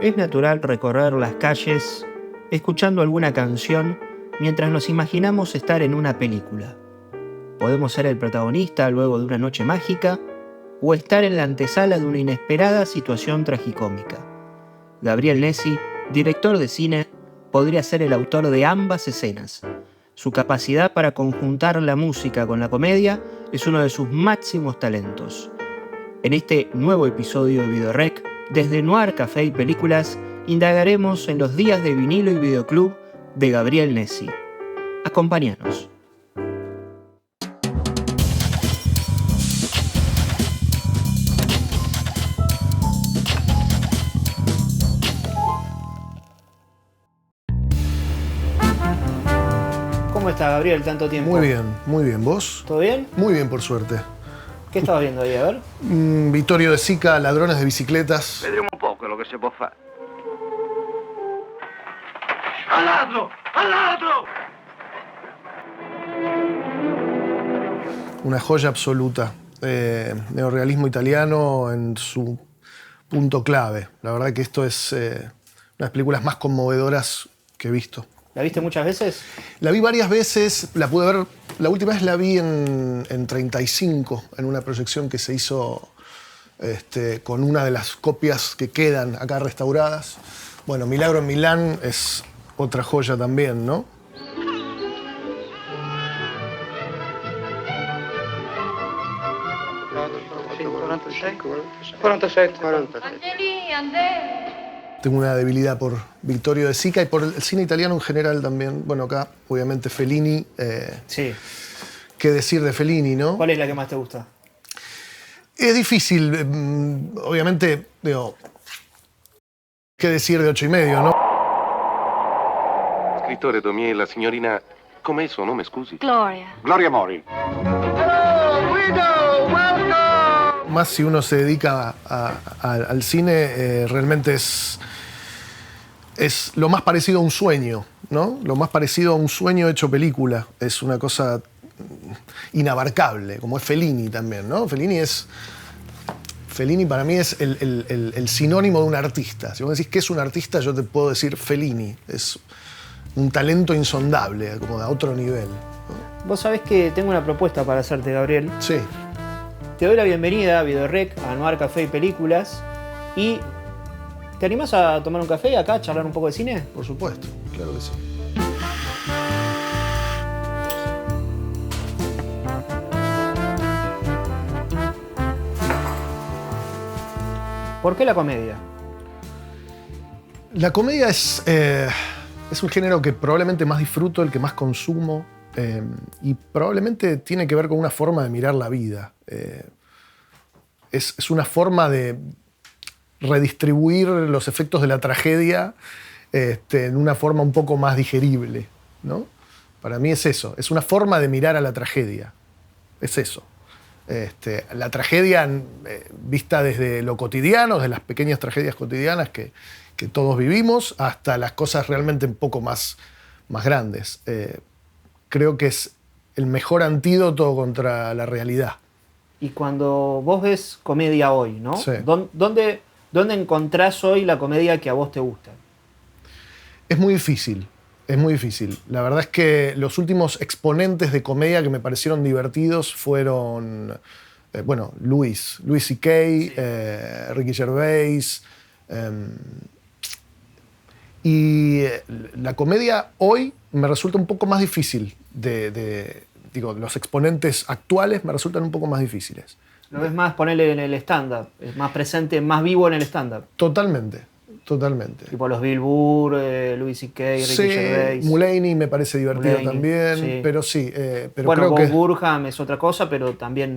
Es natural recorrer las calles escuchando alguna canción mientras nos imaginamos estar en una película. Podemos ser el protagonista luego de una noche mágica o estar en la antesala de una inesperada situación tragicómica. Gabriel Nessi, director de cine, podría ser el autor de ambas escenas. Su capacidad para conjuntar la música con la comedia es uno de sus máximos talentos. En este nuevo episodio de Videorec, desde Noir Café y Películas, indagaremos en los días de vinilo y videoclub de Gabriel Nessi. Acompáñanos. ¿Cómo está, Gabriel, tanto tiempo? Muy bien. ¿Vos? ¿Todo bien? Muy bien, por suerte. ¿Qué estabas viendo ahí? A ver. Vittorio De Sica, Ladrones de bicicletas. Vedremo un po' quello che si può fare. Al ladro! Al ladro! Una joya absoluta. Neorrealismo italiano en su punto clave. La verdad que esto es una de las películas más conmovedoras que he visto. ¿La viste muchas veces? La vi varias veces, la pude ver, la última vez la vi en 35, en una proyección que se hizo con una de las copias que quedan acá restauradas. Bueno, Milagro en Milán es otra joya también, ¿no? Sì, 46, 47. Tengo una debilidad por Vittorio De Sica y por el cine italiano en general también. Bueno, acá, obviamente, Fellini. Sí. ¿Qué decir de Fellini, no? ¿Cuál es la que más te gusta? Es difícil, obviamente, digo, ¿qué decir de 8 y medio, no? Scrittore Daumier, la signorina... Com'è il suo nome, scusi? Gloria. Gloria Mori. Más si uno se dedica al cine, realmente es lo más parecido a un sueño, ¿no? Lo más parecido a un sueño hecho película. Es una cosa inabarcable, como es Fellini también, ¿no? Fellini para mí es el sinónimo de un artista. Si vos decís qué es un artista, yo te puedo decir Fellini. Es un talento insondable, como de otro nivel, ¿no? Vos sabés que tengo una propuesta para hacerte, Gabriel. Sí. Te doy la bienvenida a Videorec, a Noir Café y Películas. Y ¿te animás a tomar un café acá, a charlar un poco de cine? Por supuesto, claro que sí. ¿Por qué la comedia? La comedia es un género que probablemente más disfruto, el que más consumo, y probablemente tiene que ver con una forma de mirar la vida. Es una forma de redistribuir los efectos de la tragedia en una forma un poco más digerible, ¿no? Para mí es eso, es una forma de mirar a la tragedia, es eso. La tragedia vista desde lo cotidiano, desde las pequeñas tragedias cotidianas que todos vivimos, hasta las cosas realmente un poco más grandes. Creo que es el mejor antídoto contra la realidad. Y cuando vos ves comedia hoy, ¿no? Sí. ¿Dónde encontrás hoy la comedia que a vos te gusta? Es muy difícil. La verdad es que los últimos exponentes de comedia que me parecieron divertidos fueron, Louis C.K., sí. Ricky Gervais. Y la comedia hoy me resulta un poco más difícil. Los exponentes actuales me resultan un poco más difíciles. ¿Lo ves más ponerle en el stand-up? ¿Es más presente, más vivo en el stand-up? Totalmente. Tipo los Bill Burr, Louis C.K., Ricky Gervais. Mulaney me parece divertido también, sí. Pero sí. Pero bueno, creo Bob que Burnham es otra cosa, pero también...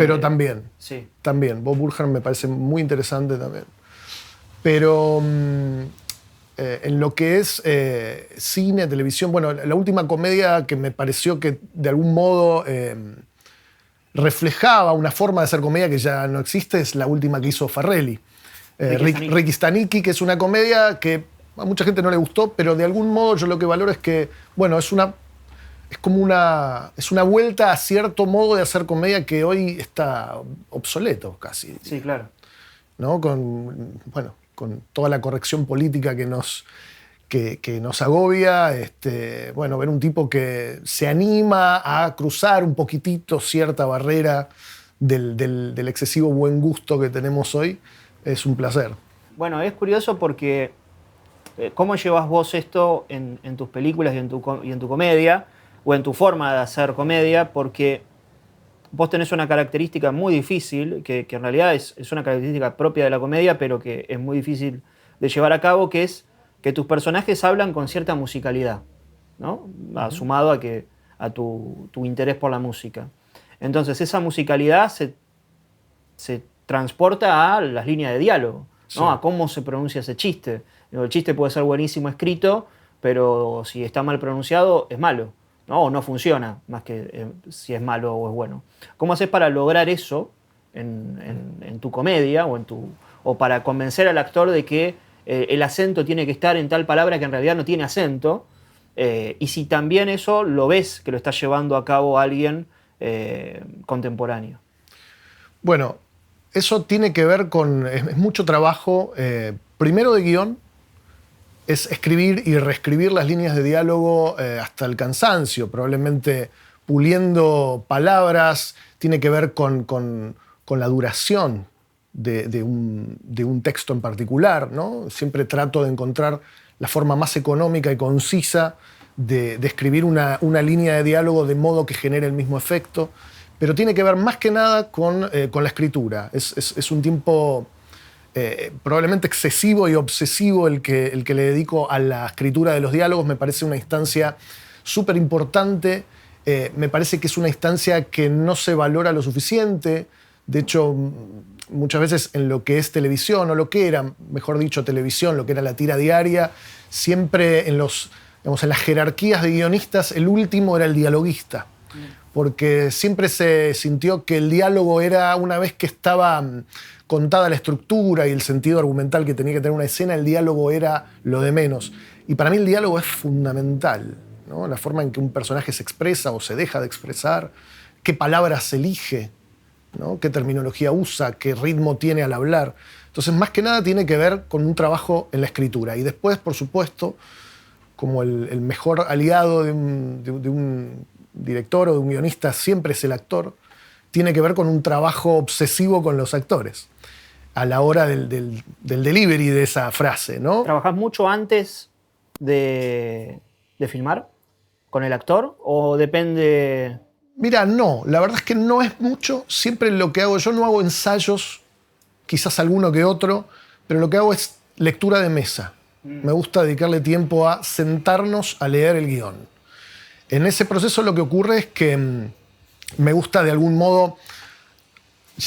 Sí. También. Bob Burnham me parece muy interesante también. Pero en lo que es cine, televisión, bueno, la última comedia que me pareció que de algún modo reflejaba una forma de hacer comedia que ya no existe es la última que hizo Farrelly. Ricky Stanicki, que es una comedia que a mucha gente no le gustó, pero de algún modo yo lo que valoro es que, bueno, es como una vuelta a cierto modo de hacer comedia que hoy está obsoleto casi. Sí, claro. ¿No? con toda la corrección política que nos agobia, bueno, ver un tipo que se anima a cruzar un poquitito cierta barrera del excesivo buen gusto que tenemos hoy, es un placer. Bueno, es curioso porque ¿cómo llevas vos esto en tus películas y en tu comedia, o en tu forma de hacer comedia? Porque vos tenés una característica muy difícil, que en realidad es una característica propia de la comedia, pero que es muy difícil de llevar a cabo, que es que tus personajes hablan con cierta musicalidad, ¿no? Sumado a tu interés por la música. Entonces esa musicalidad se transporta a las líneas de diálogo, ¿no? Sí. A cómo se pronuncia ese chiste. El chiste puede ser buenísimo escrito, pero si está mal pronunciado es malo, ¿no? O no funciona, más que si es malo o es bueno. ¿Cómo haces para lograr eso en tu comedia o para convencer al actor de que el acento tiene que estar en tal palabra que en realidad no tiene acento? Y si también eso lo ves que lo está llevando a cabo alguien contemporáneo. Bueno, eso tiene que ver es mucho trabajo, primero de guión, es escribir y reescribir las líneas de diálogo hasta el cansancio, probablemente puliendo palabras, tiene que ver con la duración de un texto en particular, ¿no? Siempre trato de encontrar la forma más económica y concisa de escribir una línea de diálogo de modo que genere el mismo efecto, pero tiene que ver más que nada con la escritura. Es un tiempo probablemente excesivo y obsesivo el que le dedico a la escritura de los diálogos. Me parece una instancia súper importante, me parece que es una instancia que no se valora lo suficiente. De hecho, muchas veces en lo que es televisión, o lo que era, mejor dicho, televisión, lo que era la tira diaria, siempre en las jerarquías de guionistas, el último era el dialoguista. Porque siempre se sintió que el diálogo era, una vez que estaba contada la estructura y el sentido argumental que tenía que tener una escena, el diálogo era lo de menos. Y para mí el diálogo es fundamental, ¿no? La forma en que un personaje se expresa o se deja de expresar, qué palabras elige, ¿no? Qué terminología usa, qué ritmo tiene al hablar. Entonces, más que nada tiene que ver con un trabajo en la escritura. Y después, por supuesto, como el mejor aliado de un director o de un guionista siempre es el actor, tiene que ver con un trabajo obsesivo con los actores a la hora del delivery de esa frase, ¿no? ¿Trabajás mucho antes de filmar con el actor o depende? Mira, no, la verdad es que no es mucho. Siempre lo que hago, yo no hago ensayos, quizás alguno que otro, pero lo que hago es lectura de mesa. Me gusta dedicarle tiempo a sentarnos a leer el guión. En ese proceso lo que ocurre es que me gusta de algún modo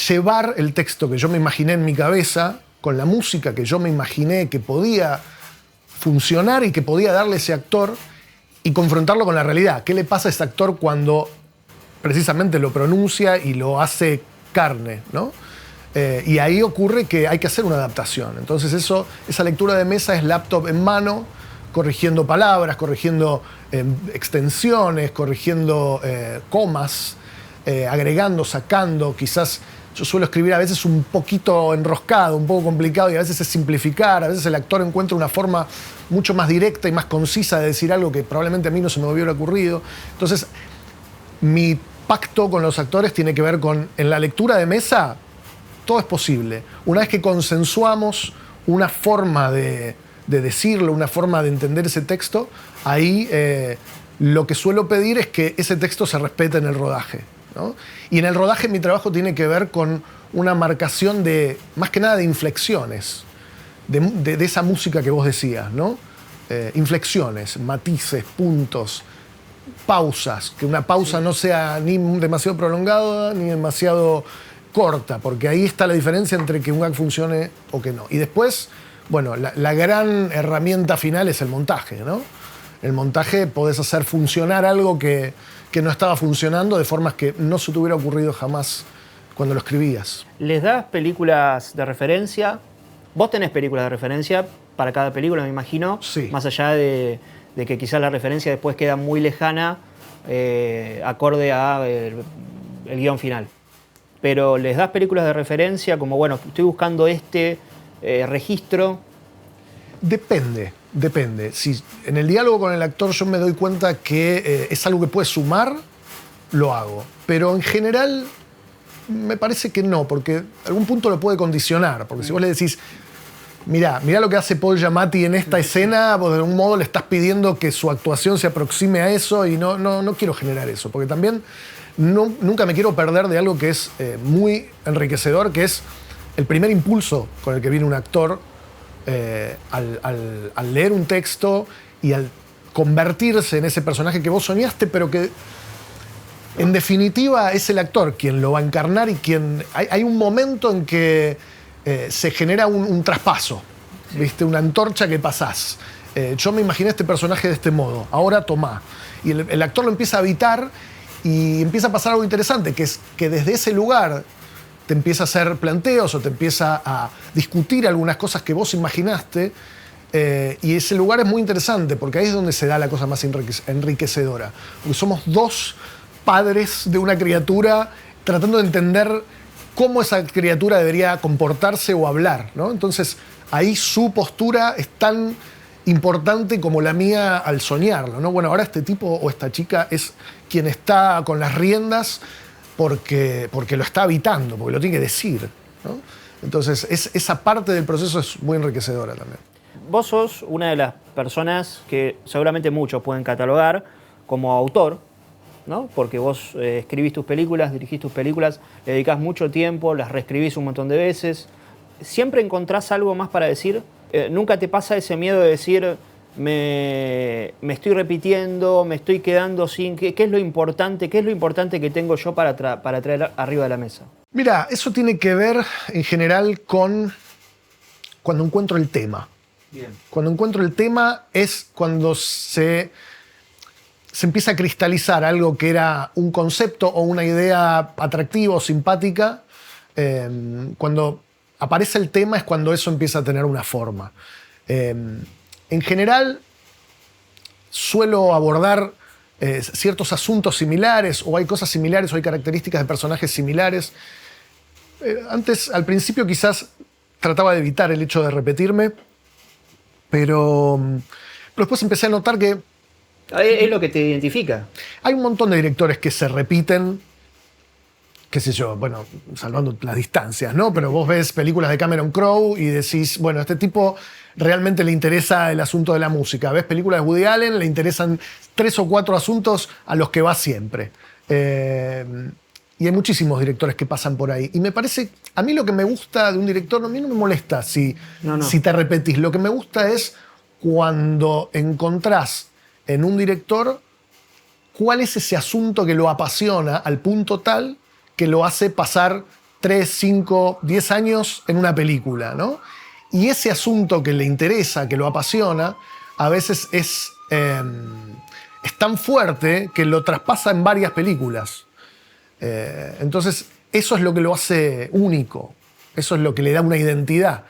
llevar el texto que yo me imaginé en mi cabeza con la música que yo me imaginé que podía funcionar y que podía darle ese actor y confrontarlo con la realidad. ¿Qué le pasa a ese actor cuando precisamente lo pronuncia y lo hace carne, ¿no? Y ahí ocurre que hay que hacer una adaptación. Entonces esa lectura de mesa es laptop en mano, corrigiendo palabras, corrigiendo extensiones, corrigiendo comas, agregando, sacando. Quizás yo suelo escribir a veces un poquito enroscado, un poco complicado, y a veces es simplificar, a veces el actor encuentra una forma mucho más directa y más concisa de decir algo que probablemente a mí no se me hubiera ocurrido. Entonces, mi pacto con los actores tiene que ver con, en la lectura de mesa, todo es posible. Una vez que consensuamos una forma de decirlo, una forma de entender ese texto, ahí lo que suelo pedir es que ese texto se respete en el rodaje, ¿no? Y en el rodaje mi trabajo tiene que ver con una marcación de, más que nada, de inflexiones, de esa música que vos decías, ¿no? Inflexiones, matices, puntos, pausas, que una pausa no sea ni demasiado prolongada ni demasiado corta, porque ahí está la diferencia entre que un gag funcione o que no. Y después, bueno, la gran herramienta final es el montaje, ¿no? El montaje podés hacer funcionar algo que no estaba funcionando de formas que no se te hubiera ocurrido jamás cuando lo escribías. ¿Les das películas de referencia? Vos tenés películas de referencia para cada película, me imagino. Sí. Más allá de que quizás la referencia después queda muy lejana, acorde a el guión final. Pero les das películas de referencia como, bueno, estoy buscando registro? Depende. Si en el diálogo con el actor yo me doy cuenta que es algo que puede sumar, lo hago. Pero en general me parece que no, porque algún punto lo puede condicionar. Porque si vos le decís, mirá lo que hace Paul Giamatti en esta escena, vos de algún modo le estás pidiendo que su actuación se aproxime a eso y no quiero generar eso. Porque también nunca me quiero perder de algo que es muy enriquecedor, que es el primer impulso con el que viene un actor al leer un texto y al convertirse en ese personaje que vos soñaste, pero que en definitiva es el actor quien lo va a encarnar y quien... Hay un momento en que se genera un traspaso, sí. ¿Viste? Una antorcha que pasás. Yo me imaginé este personaje de este modo, ahora tomá. Y el actor lo empieza a habitar y empieza a pasar algo interesante, que es que desde ese lugar te empieza a hacer planteos o te empieza a discutir algunas cosas que vos imaginaste, y ese lugar es muy interesante porque ahí es donde se da la cosa más enriquecedora. Porque somos dos padres de una criatura tratando de entender cómo esa criatura debería comportarse o hablar, ¿no? Entonces ahí su postura es tan importante como la mía al soñarlo, ¿no? Bueno, ahora este tipo o esta chica es quien está con las riendas porque lo está habitando, porque lo tiene que decir, ¿no? Entonces, esa parte del proceso es muy enriquecedora también. Vos sos una de las personas que seguramente muchos pueden catalogar como autor, ¿no? Porque vos escribís tus películas, dirigís tus películas, le dedicás mucho tiempo, las reescribís un montón de veces. ¿Siempre encontrás algo más para decir? ¿Nunca te pasa ese miedo de decir, me estoy repitiendo, me estoy quedando sin... ¿Qué es lo importante? ¿Qué es lo importante que tengo yo para traer arriba de la mesa? Mira, eso tiene que ver en general con cuando encuentro el tema. Bien. Cuando encuentro el tema es cuando se empieza a cristalizar algo que era un concepto o una idea atractiva o simpática. Cuando aparece el tema es cuando eso empieza a tener una forma. En general, suelo abordar ciertos asuntos similares, o hay cosas similares, o hay características de personajes similares. Al principio quizás trataba de evitar el hecho de repetirme, pero después empecé a notar que... Es lo que te identifica. Hay un montón de directores que se repiten, qué sé yo, bueno, salvando las distancias, ¿no? Pero vos ves películas de Cameron Crowe y decís, bueno, a este tipo realmente le interesa el asunto de la música. Ves películas de Woody Allen, le interesan 3 o 4 asuntos a los que va siempre. Y hay muchísimos directores que pasan por ahí. Y me parece, a mí lo que me gusta de un director, a mí no me molesta si te repetís. Lo que me gusta es cuando encontrás en un director cuál es ese asunto que lo apasiona al punto tal que lo hace pasar 3, 5, 10 años en una película, ¿no? Y ese asunto que le interesa, que lo apasiona, a veces es tan fuerte que lo traspasa en varias películas. Entonces, eso es lo que lo hace único. Eso es lo que le da una identidad.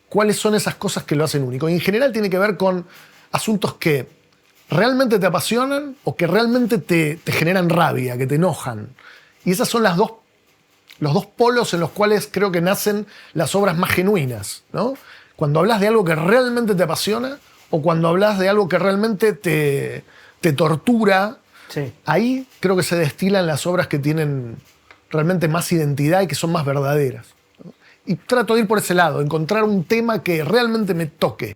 ¿Cuáles son esas cosas que lo hacen único? Y en general tiene que ver con asuntos que realmente te apasionan o que realmente te generan rabia, que te enojan. Y esas son los dos polos en los cuales creo que nacen las obras más genuinas, ¿no? Cuando hablas de algo que realmente te apasiona o cuando hablas de algo que realmente te tortura, sí. Ahí creo que se destilan las obras que tienen realmente más identidad y que son más verdaderas, ¿no? Y trato de ir por ese lado, encontrar un tema que realmente me toque.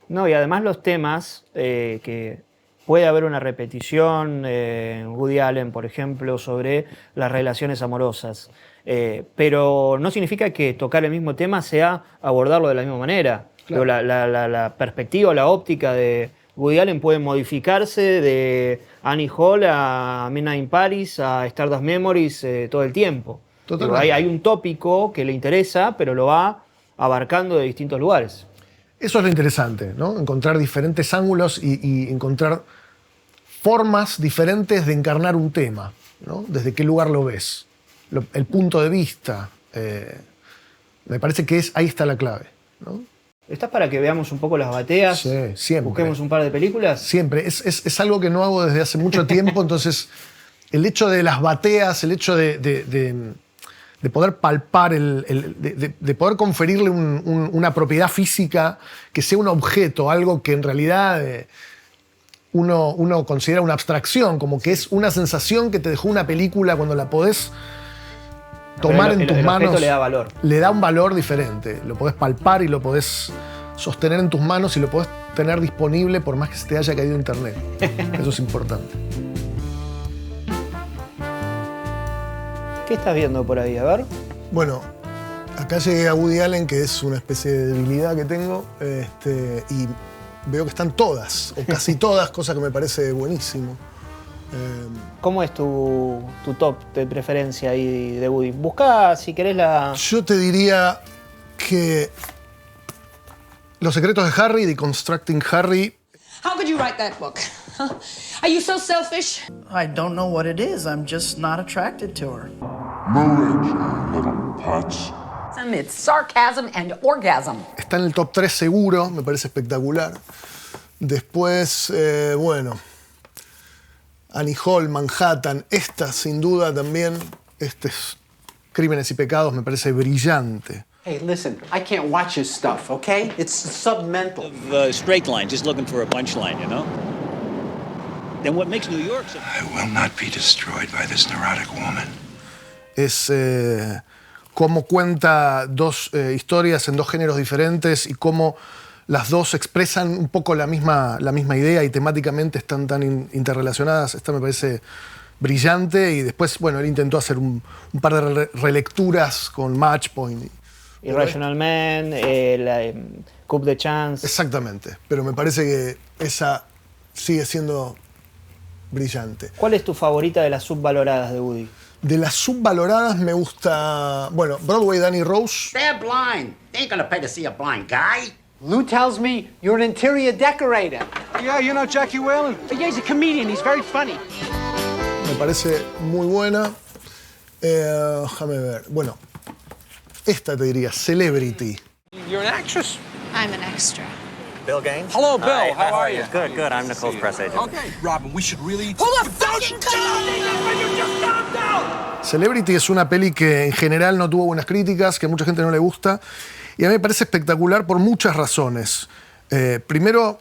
No, y además los temas que puede haber una repetición en Woody Allen, por ejemplo, sobre las relaciones amorosas. Pero no significa que tocar el mismo tema sea abordarlo de la misma manera. Claro. La perspectiva, la óptica de Woody Allen puede modificarse de Annie Hall a Midnight in Paris a Stardust Memories todo el tiempo. Totalmente. Hay un tópico que le interesa, pero lo va abarcando de distintos lugares. Eso es lo interesante, ¿no? Encontrar diferentes ángulos y encontrar formas diferentes de encarnar un tema, ¿no? Desde qué lugar lo ves, el punto de vista. Me parece que ahí está la clave, ¿no? ¿Estás para que veamos un poco las bateas? Sí, siempre. ¿Busquemos un par de películas? Siempre. Es algo que no hago desde hace mucho tiempo, entonces el hecho de las bateas, el hecho de de poder palpar, de poder conferirle una propiedad física que sea un objeto, algo que en realidad uno considera una abstracción, como que es una sensación que te dejó una película cuando la podés tomar en tus manos. Objeto le da valor. Le da un valor diferente. Lo podés palpar y lo podés sostener en tus manos y lo podés tener disponible por más que se te haya caído internet. Eso es importante. ¿Qué estás viendo por ahí? A ver. Bueno, acá llegué a Woody Allen, que es una especie de debilidad que tengo, y veo que están todas, o casi todas, cosa que me parece buenísimo. ¿Cómo es tu top de preferencia ahí de Woody? Buscá, si querés, la... Yo te diría que Los secretos de Harry, Deconstructing Harry. How could you write that book? Huh? Are you so selfish? I don't know what it is. I'm just not attracted to her. It's sarcasm and orgasm. Está en el top 3 seguro, me parece espectacular. Después, bueno, Annie Hall, Manhattan, esta sin duda también, Crímenes y Pecados, me parece brillante. Hey, listen, I can't watch his stuff, okay? It's submental. Straight line, just looking for a punchline, you know? Then what makes New York so... I will not be destroyed by this neurotic woman. Es cómo cuenta dos historias en dos géneros diferentes y cómo las dos expresan un poco la misma idea y temáticamente están tan interrelacionadas. Esta me parece brillante y después, bueno, él intentó hacer un par de relecturas con Match Point. Irrational Man, Coup de Chance. Exactamente, pero me parece que esa sigue siendo brillante. ¿Cuál es tu favorita de las subvaloradas de Woody? De las subvaloradas me gusta, bueno, Broadway Danny Rose. They're blind. They ain't gonna pay to see a blind guy. Lou tells me you're an interior decorator. Yeah, you know Jackie Whalen? Yeah, he's a comedian. He's very funny. Me parece muy buena. Déjame ver. Bueno, esta te diría, Celebrity. You're an actress. I'm an extra. Bill Gaines? Hello, Bill. How are you? Good, good. I'm Nicole's press agent. Okay, Robin, we should really... Hold the fucking gun! Celebrity es una peli que en general no tuvo buenas críticas, que a mucha gente no le gusta, y a mí me parece espectacular por muchas razones. Primero,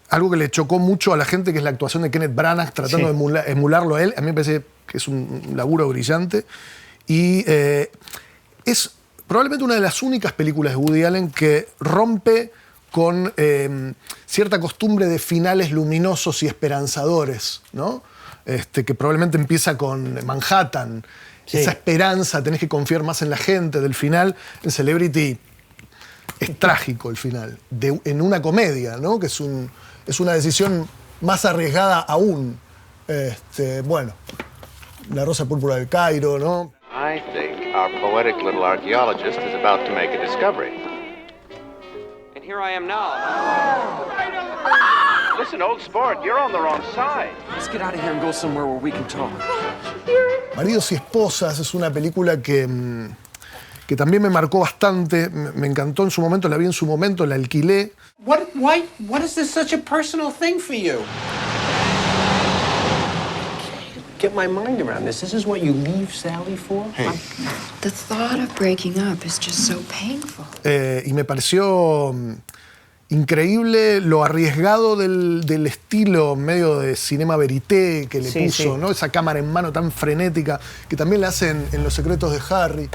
algo que le chocó mucho a la gente, que es la actuación de Kenneth Branagh, tratando de emularlo a él. A mí me parece que es un laburo brillante. Y es probablemente una de las únicas películas de Woody Allen que rompe con cierta costumbre de finales luminosos y esperanzadores, ¿no? Que probablemente empieza con Manhattan. Sí. Esa esperanza, tenés que confiar más en la gente del final. En Celebrity es trágico el final, en una comedia, ¿no? Que es una decisión más arriesgada aún. Bueno, La Rosa Púrpura del Cairo, ¿no? I think our poetic little archaeologist is about to make a discovery. And here I am now. Listen, old sport, you're on the wrong side. Let's get out of here and go somewhere where we can talk. Maridos y Esposas es una película que también me marcó bastante. Me encantó en su momento, la vi en su momento, la alquilé. What is this such a personal thing for you? Get my mind around this. This is what you leave Sally for? Hey. The thought of breaking up is just so painful. Y me pareció increíble lo arriesgado del estilo medio de cinema verité que le puso, ¿no? Esa cámara en mano tan frenética que también la hacen en Los secretos de Harry.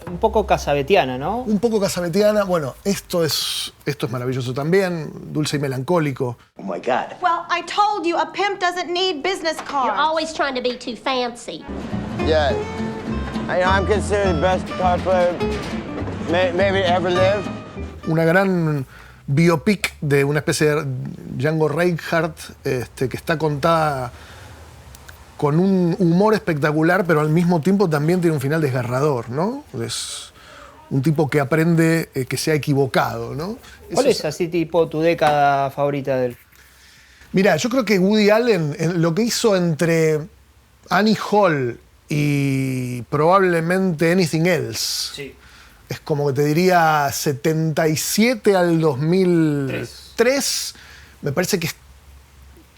Un poco casabetiana, ¿no? Un poco casabetiana. Bueno, esto es maravilloso también, dulce y melancólico. Oh my God. Well, I told you, a pimp doesn't need business cards. You're always trying to be too fancy. Yeah. I'm considered the best guitar player maybe ever lived. Una gran biopic de una especie de Django Reinhardt, que está contada con un humor espectacular, pero al mismo tiempo también tiene un final desgarrador, ¿no? Es un tipo que aprende que se ha equivocado, ¿no? ¿Cuál es así tipo tu década favorita de él? Mirá, yo creo que Woody Allen, lo que hizo entre Annie Hall y probablemente Anything Else, es como que te diría 77 al 2003, me parece que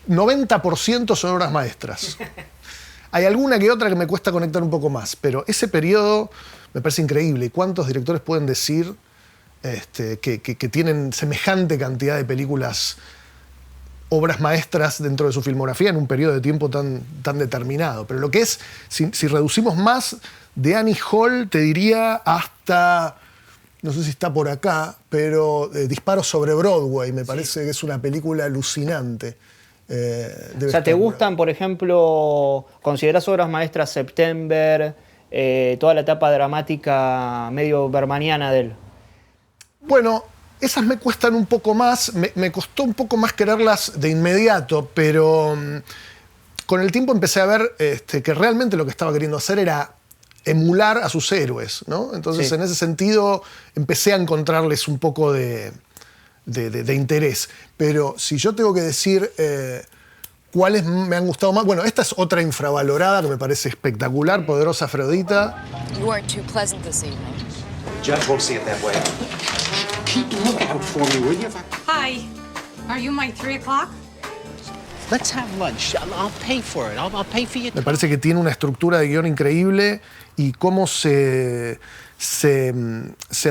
90% son obras maestras. Hay alguna que otra que me cuesta conectar un poco más, pero ese periodo me parece increíble. ¿Y cuántos directores pueden decir que tienen semejante cantidad de películas, obras maestras dentro de su filmografía en un periodo de tiempo tan determinado? Pero lo que es, si reducimos más, de Annie Hall te diría hasta, no sé si está por acá, pero Disparos sobre Broadway, me parece que es una película alucinante. O sea, ¿te gustan, por ejemplo, considerás obras maestras September, toda la etapa dramática medio bermaniana de él? Bueno, esas me cuestan un poco más, me costó un poco más quererlas de inmediato, pero con el tiempo empecé a ver que realmente lo que estaba queriendo hacer era emular a sus héroes, ¿no? Entonces, en ese sentido, empecé a encontrarles un poco de interés. Pero si yo tengo que decir cuáles me han gustado más, bueno, esta es otra infravalorada que me parece espectacular, Poderosa Afrodita. You weren't too pleasant this evening. Judge won't see it that way. Keep a lookout for me, will you? Hi. Are you my 3 o'clock? Let's have lunch. I'll pay for it. I'll pay for you. Me parece que tiene una estructura de guión increíble y cómo se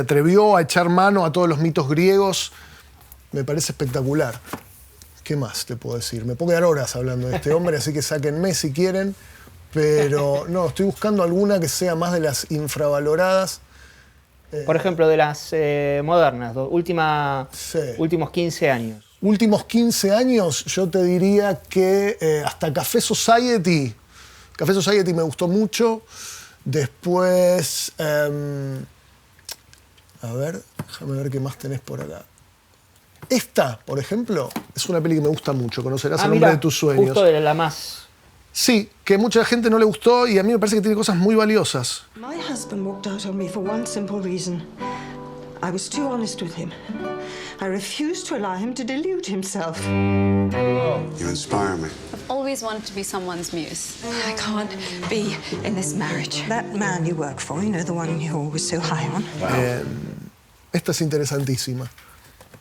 atrevió a echar mano a todos los mitos griegos. Me parece espectacular. ¿Qué más te puedo decir? Me puedo quedar horas hablando de este hombre, así que sáquenme si quieren. Pero no, estoy buscando alguna que sea más de las infravaloradas. Por ejemplo, de las modernas, últimos 15 años. Últimos 15 años, yo te diría que hasta Café Society. Café Society me gustó mucho. Después, a ver, déjame ver qué más tenés por acá. Esta, por ejemplo, es una peli que me gusta mucho. Conocerás el nombre de tus sueños. Justo de la más. Sí, que mucha gente no le gustó y a mí me parece que tiene cosas muy valiosas. My husband walked out on me for one simple reason. I was too honest with him. I refused to allow him to delude himself. You inspire me. I've always wanted to be someone's muse. I can't be in this marriage. That man you work for, you know, the one you're always so high on. Esta es interesantísima.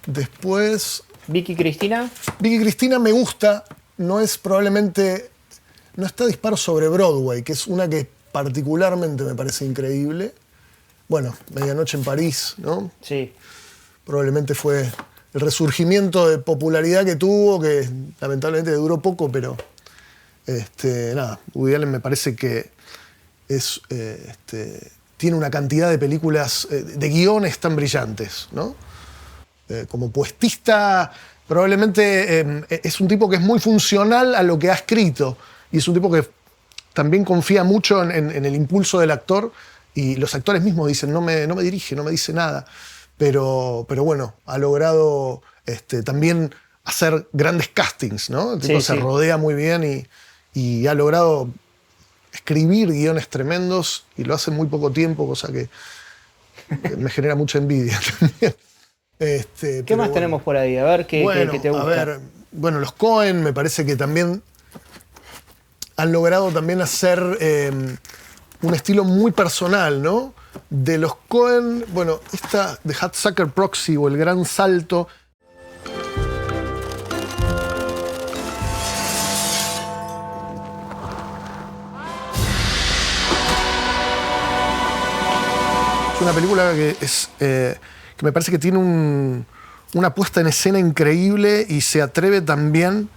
Después... Vicky Cristina. Vicky Cristina me gusta. No es probablemente... No está Disparos sobre Broadway, que es una que particularmente me parece increíble. Bueno, Medianoche en París, ¿no? Sí. Probablemente fue el resurgimiento de popularidad que tuvo, que lamentablemente duró poco, pero nada, Woody Allen me parece que es, tiene una cantidad de películas, de guiones tan brillantes, ¿no? Como puestista, probablemente es un tipo que es muy funcional a lo que ha escrito. Y es un tipo que también confía mucho en el impulso del actor. Y los actores mismos dicen, no me dirige, no me dice nada. Pero bueno, ha logrado también hacer grandes castings, ¿no? El tipo se rodea muy bien y ha logrado escribir guiones tremendos. Y lo hace en muy poco tiempo, cosa que me genera mucha envidia también. ¿Qué más tenemos por ahí? A ver, ¿qué te gusta? A ver, bueno, los Coen me parece que también han logrado también hacer un estilo muy personal, ¿no? De los Coen, bueno, esta de Hudsucker Proxy o El Gran Salto. Es una película que me parece que tiene una puesta en escena increíble y se atreve también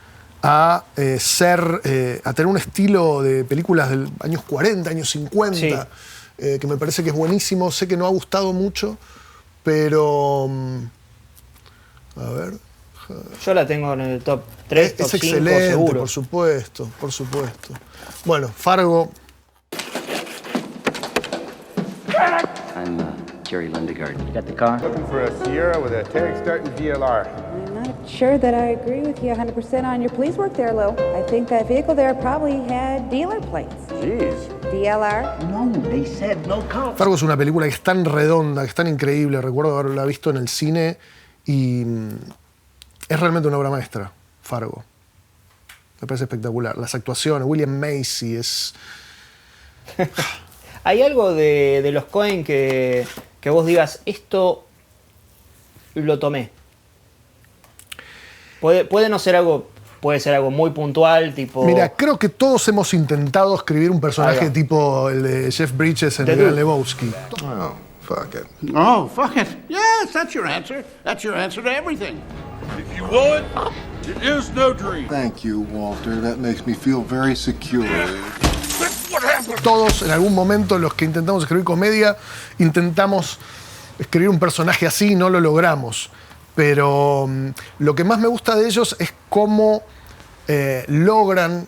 a tener un estilo de películas de años 40, años 50, que me parece que es buenísimo. Sé que no ha gustado mucho, pero... a ver... Yo la tengo en el top 3, top 5, excelente, seguro. Por supuesto, por supuesto. Bueno, Fargo... I'm Jerry Lindegaard. You got the car? Looking for a Sierra with a tag starting VLR. I'm not sure that I agree with you 100% on your police work there, Lou. I think that vehicle there probably had dealer plates. Jeez. DLR? No, they said no count. Fargo es una película que es tan redonda, que es tan increíble. Recuerdo haberla visto en el cine y es realmente una obra maestra, Fargo. Me parece espectacular. Las actuaciones, William Macy es... ¿Hay algo de los Coen que vos digas, esto lo tomé? Puede no ser algo puede ser algo muy puntual, tipo... Mira, creo que todos hemos intentado escribir un personaje tipo el de Jeff Bridges en El Gran Lebowski. Oh, fuck it. Oh, fuck it. Yes, that's your answer. That's your answer to everything. If you would, it is no dream. Thank you, Walter. That makes me feel very secure. Todos, en algún momento, los que intentamos escribir comedia, intentamos escribir un personaje así y no lo logramos. Pero lo que más me gusta de ellos es cómo logran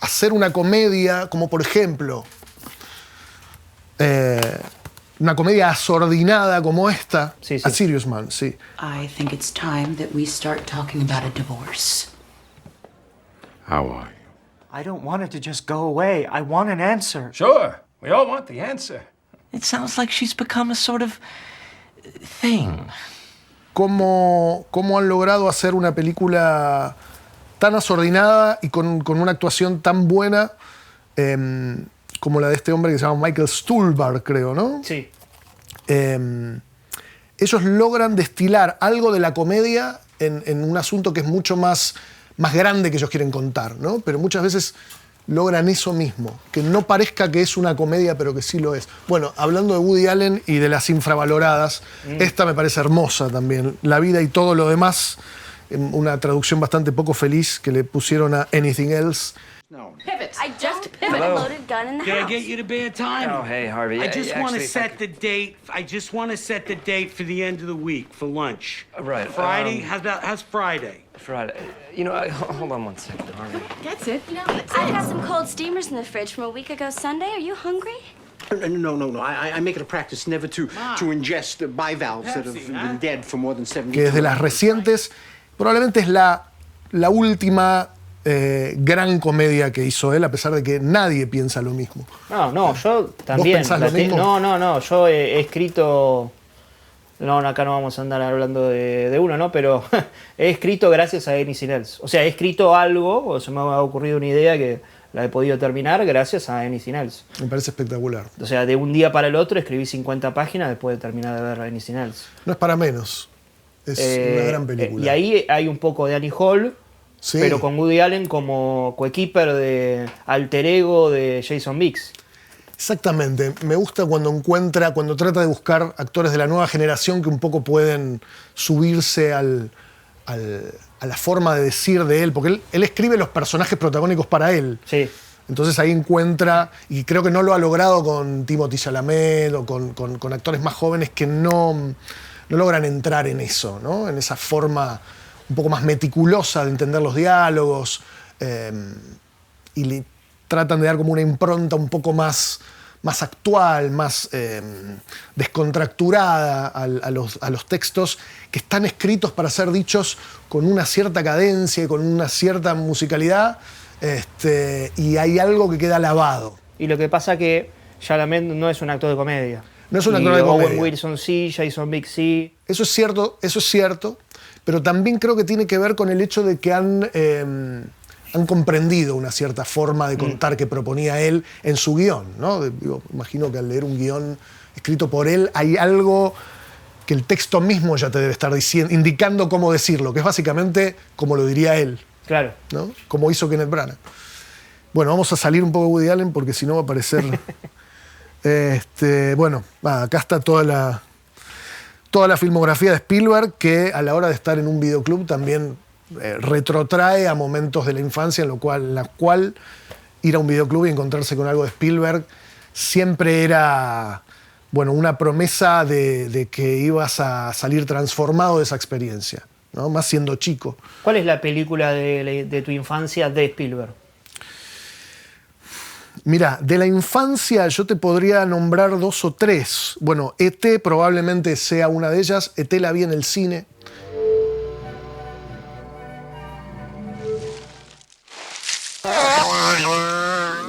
hacer una comedia, como por ejemplo, una comedia asordinada como esta, A Serious Man, sí. I think it's time that we start talking about a divorce. How are you? I don't want it to just go away. I want an answer. Sure, we all want the answer. It sounds like she's become a sort of thing. Cómo han logrado hacer una película tan asordinada y con una actuación tan buena como la de este hombre que se llama Michael Stuhlbarg, creo, ¿no? Sí. Ellos logran destilar algo de la comedia en un asunto que es mucho más grande que ellos quieren contar, ¿no? Pero muchas veces logran eso mismo, que no parezca que es una comedia, pero que sí lo es. Bueno, hablando de Woody Allen y de las infravaloradas, esta me parece hermosa también. La vida y todo lo demás, una traducción bastante poco feliz que le pusieron a Anything Else. No. Pivot. I just put a loaded gun in the house. Did I get you to bad time? Oh, hey, Harvey. I just want to set the date. I just want to set the date for the end of the week for lunch. Right. Friday. How's Friday? Friday. You know, hold on one second, Harvey. That's it. I have some cold steamers in the fridge from a week ago Sunday. Are you hungry? No. I make it a practice never to ingest bivalves that have been dead for more than 70 Que desde las recientes, probablemente es la última gran comedia que hizo él, a pesar de que nadie piensa lo mismo. No, yo también. ¿Vos pensás lo mismo? No, yo he escrito... No, acá no vamos a andar hablando de uno, ¿no? Pero he escrito gracias a Anything Else. O sea, he escrito algo, o se me ha ocurrido una idea que la he podido terminar gracias a Anything Else. Me parece espectacular. O sea, de un día para el otro escribí 50 páginas después de terminar de ver Anything Else. No es para menos. Es una gran película. Y ahí hay un poco de Annie Hall, sí, pero con Woody Allen como coequiper de alter ego de Jason Biggs. Exactamente. Me gusta cuando trata de buscar actores de la nueva generación que un poco pueden subirse a la forma de decir de él, porque él escribe los personajes protagónicos para él. Sí. Entonces ahí encuentra, y creo que no lo ha logrado con Timothée Chalamet o con actores más jóvenes que no logran entrar en eso, ¿no? En esa forma un poco más meticulosa de entender los diálogos, y tratan de dar como una impronta un poco más actual, más descontracturada a los textos que están escritos para ser dichos con una cierta cadencia y con una cierta musicalidad, y hay algo que queda lavado. Y lo que pasa que Chalamet no es un actor de comedia. No es un actor de comedia. Owen Wilson sí, Jason Biggs sí. Eso es cierto, pero también creo que tiene que ver con el hecho de que han comprendido una cierta forma de contar que proponía él en su guión, ¿no? Imagino que al leer un guión escrito por él hay algo que el texto mismo ya te debe estar indicando cómo decirlo, que es básicamente como lo diría él. Claro. ¿No? Como hizo Kenneth Branagh. Bueno, vamos a salir un poco de Woody Allen porque si no va a parecer... bueno, acá está toda la filmografía de Spielberg, que a la hora de estar en un videoclub también retrotrae a momentos de la infancia en la cual ir a un videoclub y encontrarse con algo de Spielberg siempre era, bueno, una promesa de que ibas a salir transformado de esa experiencia, ¿no? Más siendo chico. ¿Cuál es la película de tu infancia de Spielberg? Mira, de la infancia yo te podría nombrar 2 o 3. Bueno, E.T. probablemente sea una de ellas. E.T. la vi en el cine.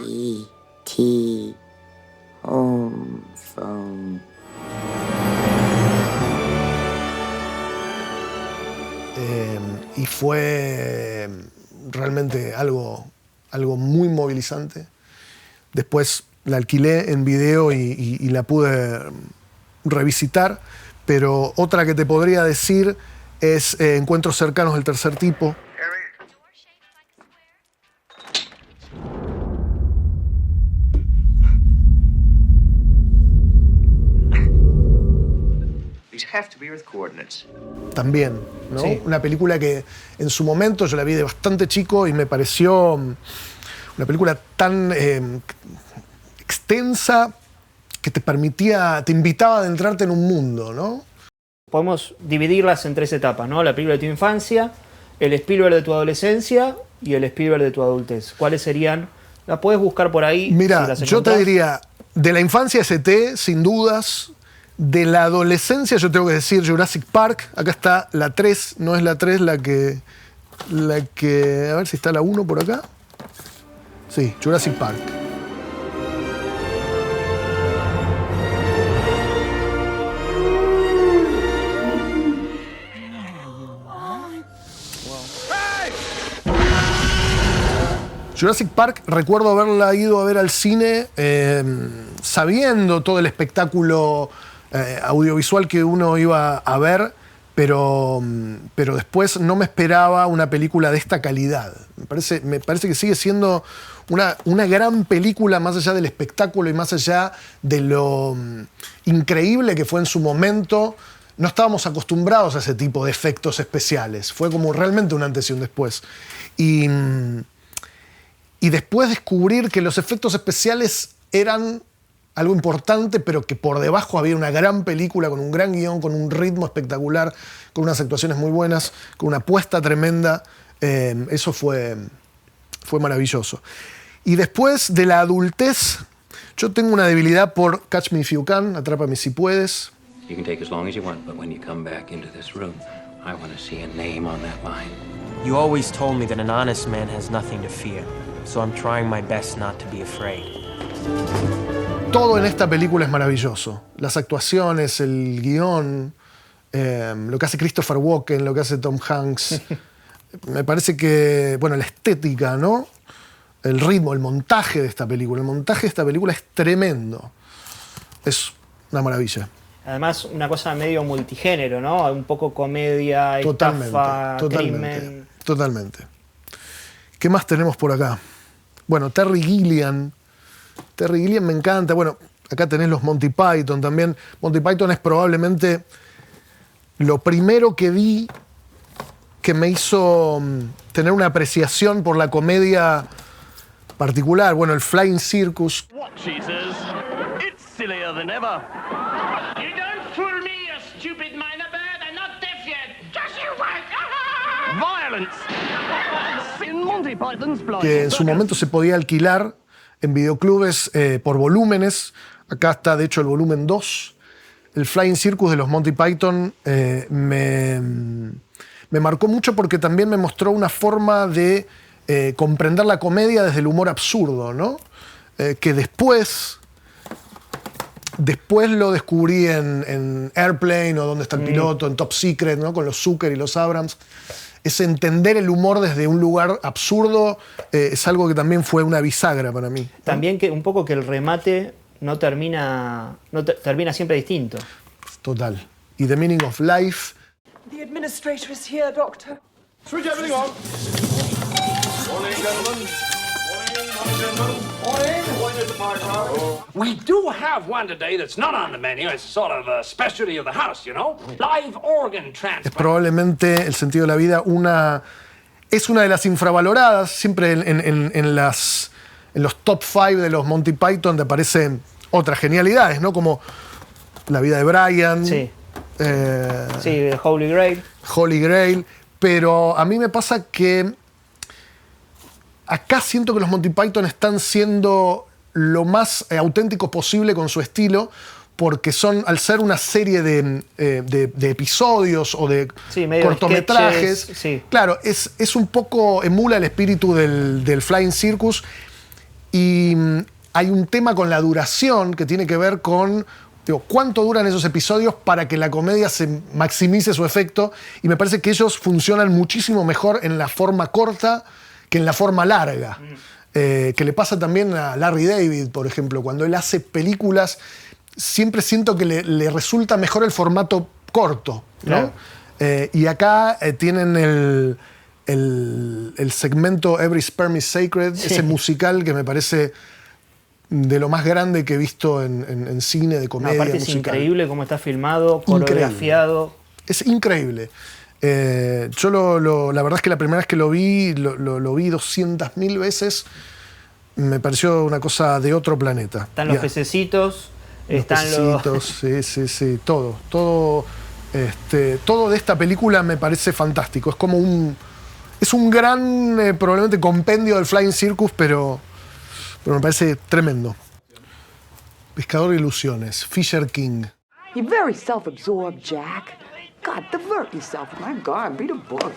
E.T. Home phone. Y fue realmente algo muy movilizante. Después la alquilé en video y la pude revisitar, pero otra que te podría decir es Encuentros cercanos del tercer tipo. have to be Earth coordinates. También, ¿no? Sí. Una película que en su momento yo la vi de bastante chico y me pareció una película tan extensa que te invitaba a adentrarte en un mundo, ¿no? Podemos dividirlas en 3 etapas, ¿no? La película de tu infancia, el Spielberg de tu adolescencia y el Spielberg de tu adultez. ¿Cuáles serían? La puedes buscar por ahí. Mira, si las yo te encontrás. diría, de la infancia ST, sin dudas. De la adolescencia yo tengo que decir Jurassic Park. Acá está la 3, no es la 3 la que... A ver si está la 1 por acá. Sí, Jurassic Park. Jurassic Park, recuerdo haberla ido a ver al cine sabiendo todo el espectáculo audiovisual que uno iba a ver, pero después no me esperaba una película de esta calidad. Me parece que sigue siendo una gran película, más allá del espectáculo y más allá de lo increíble que fue en su momento. No estábamos acostumbrados a ese tipo de efectos especiales. Fue como realmente un antes y un después. Y después descubrir que los efectos especiales eran algo importante, pero que por debajo había una gran película con un gran guión, con un ritmo espectacular, con unas actuaciones muy buenas, con una apuesta tremenda. Eso fue maravilloso. Y después de la adultez, yo tengo una debilidad por Catch Me If You Can, Atrápame Si Puedes. You can take as long as you want, but when you come back into this room, I want to see a name on that line. You always told me that an honest man has nothing to fear, so I'm trying my best not to be afraid. Todo en esta película es maravilloso. Las actuaciones, el guión, lo que hace Christopher Walken, lo que hace Tom Hanks. Me parece que, bueno, la estética, ¿no? El ritmo, el montaje de esta película. El montaje de esta película es tremendo. Es una maravilla. Además, una cosa medio multigénero, ¿no? Un poco comedia, estafa, crimen. Totalmente. ¿Qué más tenemos por acá? Bueno, Terry Gilliam. Terry Gilliam me encanta. Bueno, acá tenés los Monty Python también. Monty Python es probablemente lo primero que vi que me hizo tener una apreciación por la comedia particular. Bueno, el Flying Circus. What, she says? It's sillier than ever. You don't fool me, you stupid minor bird. I'm not deaf yet. Just you wait. Violence. In Monty Python's Flying Que en su momento se podía alquilar en videoclubes por volúmenes. Acá está, de hecho, el volumen 2. El Flying Circus de los Monty Python me marcó mucho porque también me mostró una forma de comprender la comedia desde el humor absurdo, ¿no? Que después lo descubrí en Airplane o Dónde está el piloto, en Top Secret, ¿no? Con los Zucker y los Abrams. Es entender el humor desde un lugar absurdo, es algo que también fue una bisagra para mí, ¿no? También que un poco que el remate no termina siempre distinto. Total. Y The Meaning of Life. The administrator is here, Doctor. Switch everything on. Morning, gentlemen. Morning, gentlemen. Morning. Morning, Mr. Parker. We do have one today that's not on the menu. It's sort of a specialty of the house, you know? Live organ Es transplant. probablemente El sentido de la vida es una de las infravaloradas. Siempre en los top 5 de los Monty Python te aparecen otras genialidades, ¿no? Como La vida de Brian. Sí. Sí, Holy Grail. Holy Grail. Pero a mí me pasa que acá siento que los Monty Python están siendo lo más auténticos posible con su estilo, porque son, al ser una serie de episodios o de cortometrajes, sketches, sí. Claro, es un poco, emula el espíritu del Flying Circus, y hay un tema con la duración que tiene que ver con cuánto duran esos episodios para que la comedia se maximice su efecto, y me parece que ellos funcionan muchísimo mejor en la forma corta que en la forma larga. Que le pasa también a Larry David, por ejemplo. Cuando él hace películas, siempre siento que le resulta mejor el formato corto, ¿no? Claro. Y acá tienen el segmento Every Sperm is Sacred, sí. Ese musical que me parece de lo más grande que he visto en cine, de comedia, aparte musical. es increíble cómo está filmado, coreografiado. Increíble. Es increíble. Yo la verdad es que la primera vez que lo vi 200.000 veces. Me pareció una cosa de otro planeta. Están los pececitos, están los... Sí, todo. Todo de esta película me parece fantástico. Es como es un gran, probablemente, compendio del Flying Circus, pero me parece tremendo. Pescador de ilusiones, Fisher King. You're very self-absorbed, Jack. God, divert yourself. My God, read a book.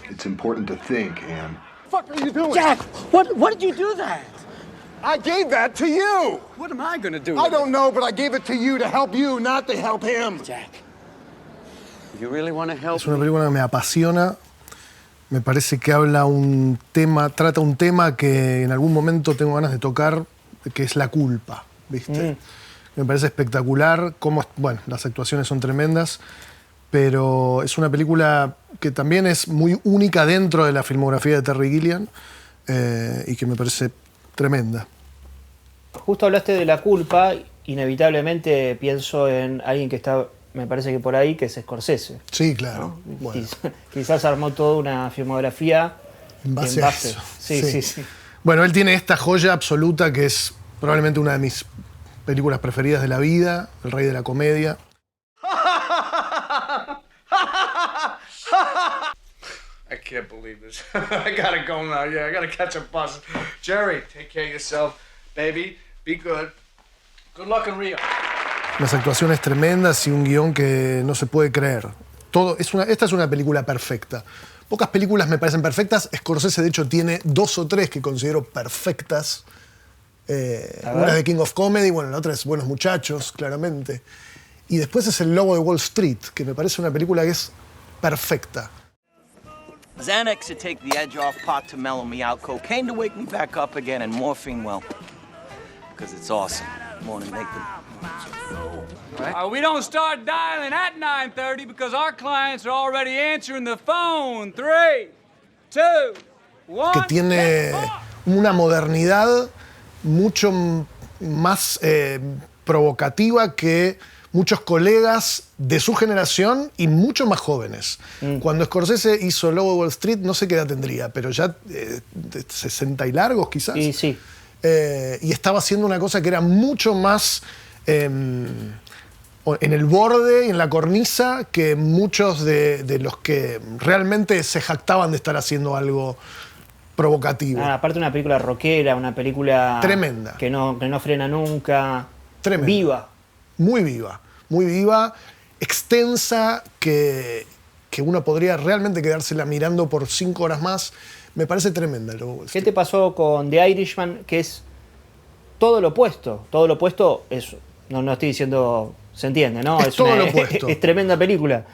It's important to think, Anne. What the fuck are you doing? Jack, what did you do that? I gave that to you. What am I gonna do? I don't know, but I gave it to you to help you, not to help him. Jack, you really want to help Es una película que me apasiona. Me parece que trata un tema que en algún momento tengo ganas de tocar, que es la culpa, ¿viste? Me parece espectacular. Las actuaciones son tremendas, pero es una película que también es muy única dentro de la filmografía de Terry Gilliam y que me parece tremenda. Justo hablaste de la culpa, inevitablemente pienso en alguien que está, me parece que por ahí, que es Scorsese. Sí, claro. ¿No? Bueno. Quizás armó toda una filmografía en base a eso. Sí. Bueno, él tiene esta joya absoluta que es probablemente una de mis películas preferidas de la vida, El Rey de la Comedia. I can't believe this. I gotta go now. Yeah, I gotta catch a bus. Jerry, take care of yourself. Baby, be good. Good luck in Rio. Unas actuaciones tremendas y un guión que no se puede creer. Esta es una película perfecta. Pocas películas me parecen perfectas. Scorsese, de hecho, tiene 2 o 3 que considero perfectas. Una es de King of Comedy, la otra es Buenos Muchachos, claramente. Y después es El Lobo de Wall Street, que me parece una película que es perfecta. Xanax to take the edge off, pot to mellow me out, cocaine to wake me back up again, and morphine, well, because it's awesome. More to make them. We don't start dialing at 9:30 because our clients are already answering the phone. 3, 2, 1. Que tiene una modernidad mucho más provocativa que muchos colegas de su generación y mucho más jóvenes. Cuando Scorsese hizo Lobo de Wall Street, no sé qué edad tendría, pero ya 60 y largos quizás. Sí. Y estaba haciendo una cosa que era mucho más en el borde y en la cornisa que muchos de los que realmente se jactaban de estar haciendo algo provocativo. Aparte una película rockera, una película tremenda, que no frena nunca. Tremenda. Viva. Muy viva, extensa, que uno podría realmente quedársela mirando por 5 horas más. Me parece tremenda. ¿Qué te pasó con The Irishman? Que es todo lo opuesto. Todo lo opuesto es... No estoy diciendo... Se entiende, ¿no? Es todo lo opuesto. Es tremenda película.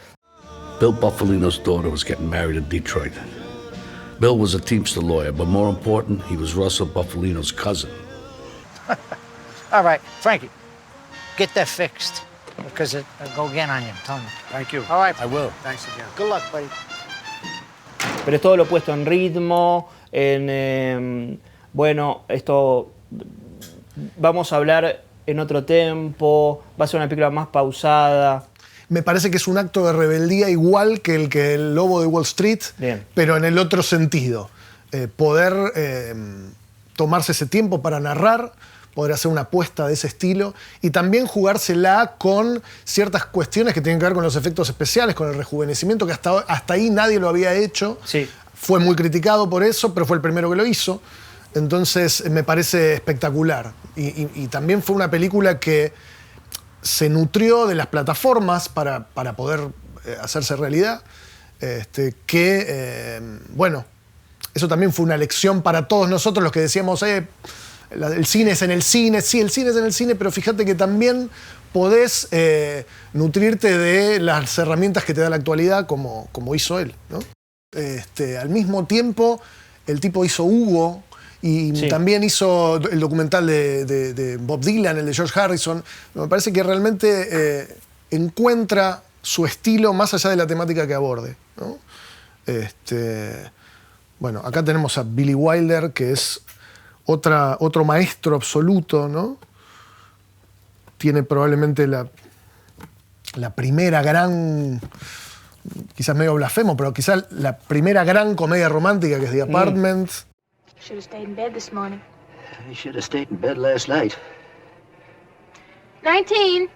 Bill Buffalino's daughter was getting married in Detroit. Bill was a Teamster lawyer, but more important, he was Russell Buffalino's cousin. All right, Frankie. Get that fixed, because it'll go again on you, I'm telling you. Thank you. All right. I will. Thanks again. Good luck, buddy. Pero es todo lo opuesto en ritmo, en... esto... Vamos a hablar en otro tempo, va a ser una película más pausada. Me parece que es un acto de rebeldía igual que el Lobo de Wall Street, pero en el otro sentido. Poder tomarse ese tiempo para narrar, poder hacer una apuesta de ese estilo y también jugársela con ciertas cuestiones que tienen que ver con los efectos especiales, con el rejuvenecimiento, que hasta ahí nadie lo había hecho. Sí. Fue muy criticado por eso, pero fue el primero que lo hizo. Entonces me parece espectacular. Y también fue una película que se nutrió de las plataformas para poder hacerse realidad. Eso también fue una lección para todos nosotros los que decíamos, el cine es en el cine. Sí, el cine es en el cine, pero fíjate que también podés nutrirte de las herramientas que te da la actualidad, como hizo él, ¿no? Al mismo tiempo, el tipo hizo Hugo y también hizo el documental de Bob Dylan, el de George Harrison. Me parece que realmente encuentra su estilo más allá de la temática que aborde, ¿no? Bueno, acá tenemos a Billy Wilder, que es otro maestro absoluto, ¿no? Tiene probablemente la primera gran, quizás medio blasfemo, pero quizás la primera gran comedia romántica, que es The Apartment. Should have stayed in bed this morning. You should have stayed in bed last night. 19.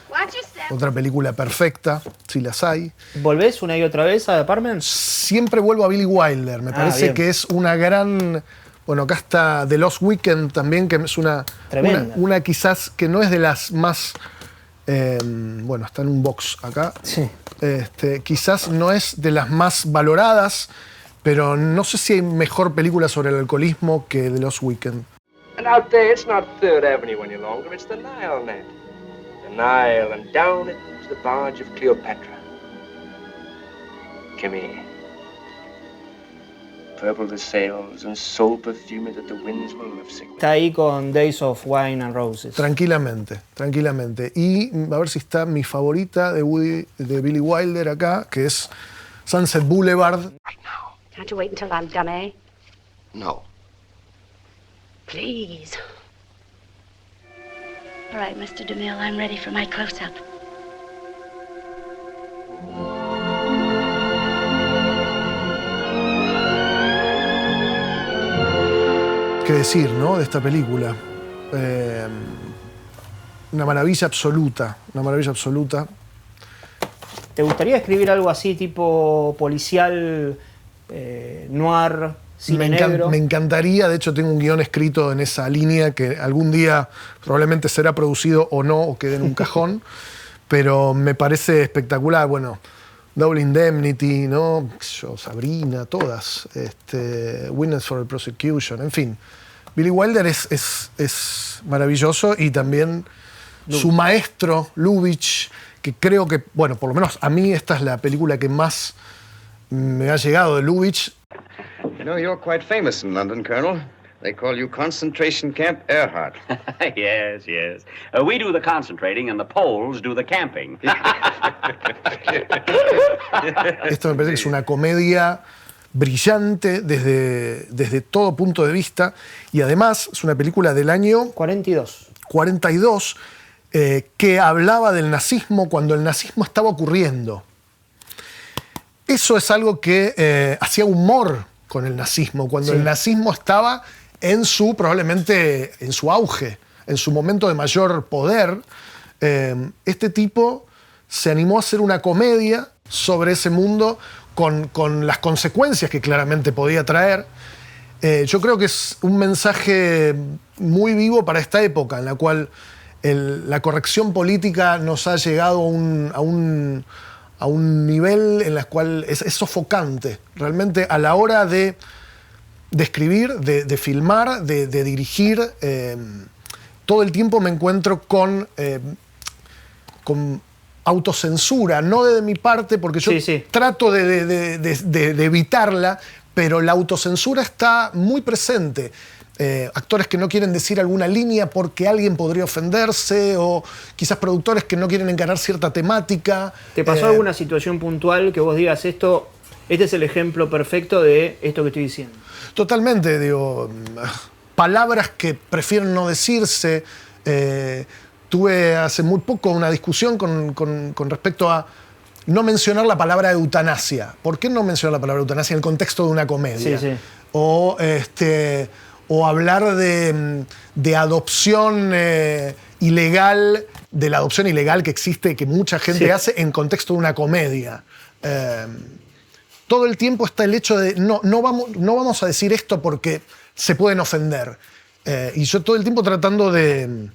Watch yourself. Otra película perfecta, si las hay. ¿Volvés una y otra vez a The Apartment? Siempre vuelvo a Billy Wilder. Me parece bien. que es una gran... Bueno, acá está The Lost Weekend también, que es una quizás que no es de las más... bueno, está en un box acá. Sí. Quizás no es de las más valoradas, pero no sé si hay mejor película sobre el alcoholismo que The Lost Weekend. And out there, it's not 3rd Avenue any longer, it's the Nile, Ned. The Nile, and down it moves the barge of Cleopatra. Come here. Purple the sails and soul perfumed that the winds will love sick. Está ahí con Days of Wine and Roses. Tranquilamente. Y a ver si está mi favorita de Billy Wilder acá, que es Sunset Boulevard. Can't you wait until I'm done, eh? No. Please. All right, Mr. DeMille, I'm ready for my close-up. ¿Qué decir, no? De esta película. Una maravilla absoluta. ¿Te gustaría escribir algo así, tipo policial, noir, cine negro? Me encantaría, de hecho tengo un guión escrito en esa línea que algún día probablemente será producido o no, o quede en un cajón, pero me parece espectacular. Bueno, Double Indemnity, ¿no? Sabrina, todas. Witness for the Prosecution, en fin. Billy Wilder es maravilloso, y también su maestro, Lubitsch, que creo que, bueno, por lo menos a mí esta es la película que más me ha llegado de Lubitsch. You know, you're quite famous in London, Colonel. They call you Concentration Camp Earhart. Yes. We do the concentrating and the Poles do the camping. Esto me parece que es una comedia brillante desde todo punto de vista, y además es una película del año 42, que hablaba del nazismo cuando el nazismo estaba ocurriendo. Eso es algo que hacía humor con el nazismo, cuando el nazismo estaba probablemente en su auge, en su momento de mayor poder. Este tipo se animó a hacer una comedia sobre ese mundo con las consecuencias que claramente podía traer. Yo creo que es un mensaje muy vivo para esta época, en la cual la corrección política nos ha llegado a un nivel en el cual es sofocante. Realmente, a la hora de escribir, de filmar, de dirigir, todo el tiempo me encuentro con autocensura, no de mi parte, porque yo trato de evitarla, pero la autocensura está muy presente. Actores que no quieren decir alguna línea porque alguien podría ofenderse, o quizás productores que no quieren encarar cierta temática. ¿Te pasó alguna situación puntual que vos digas este es el ejemplo perfecto de esto que estoy diciendo? Totalmente, digo, palabras que prefieren no decirse. Tuve hace muy poco una discusión con respecto a no mencionar la palabra eutanasia. ¿Por qué no mencionar la palabra eutanasia en el contexto de una comedia? Sí. O hablar de adopción ilegal, de la adopción ilegal que existe, que mucha gente hace en contexto de una comedia. Todo el tiempo está el hecho de no vamos a decir esto porque se pueden ofender. Y yo todo el tiempo tratando de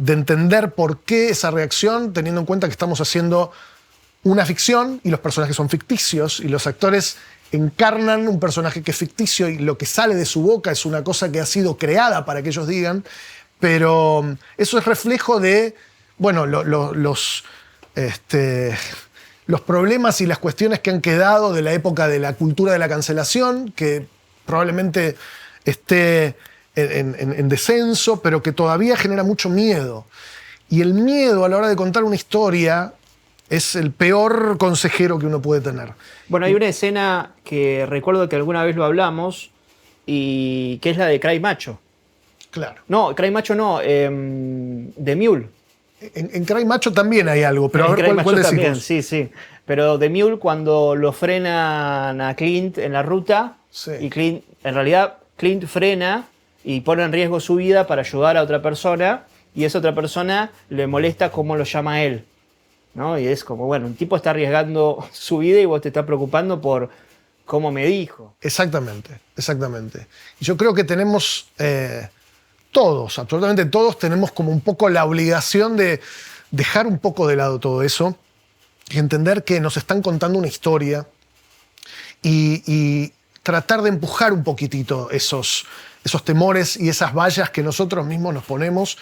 entender por qué esa reacción, teniendo en cuenta que estamos haciendo una ficción y los personajes son ficticios y los actores encarnan un personaje que es ficticio y lo que sale de su boca es una cosa que ha sido creada para que ellos digan, pero eso es reflejo de, bueno, los problemas y las cuestiones que han quedado de la época de la cultura de la cancelación, que probablemente esté en descenso, pero que todavía genera mucho miedo. Y el miedo a la hora de contar una historia Es el peor consejero que uno puede tener. Bueno, hay una escena que recuerdo que alguna vez lo hablamos y que es la de Cry Macho. Claro. No, Cry Macho no, The Mule. En Cry Macho también hay algo, pero a ver cuál decimos. También, sí. Pero The Mule, cuando lo frenan a Clint en la ruta, sí. Y Clint, en realidad Clint frena y pone en riesgo su vida para ayudar a otra persona, y esa otra persona le molesta cómo lo llama él, ¿no? Y es como, bueno, un tipo está arriesgando su vida y vos te estás preocupando por cómo me dijo. Exactamente. Y yo creo que tenemos, todos, absolutamente todos, tenemos como un poco la obligación de dejar un poco de lado todo eso y entender que nos están contando una historia y tratar de empujar un poquitito esos temores y esas vallas que nosotros mismos nos ponemos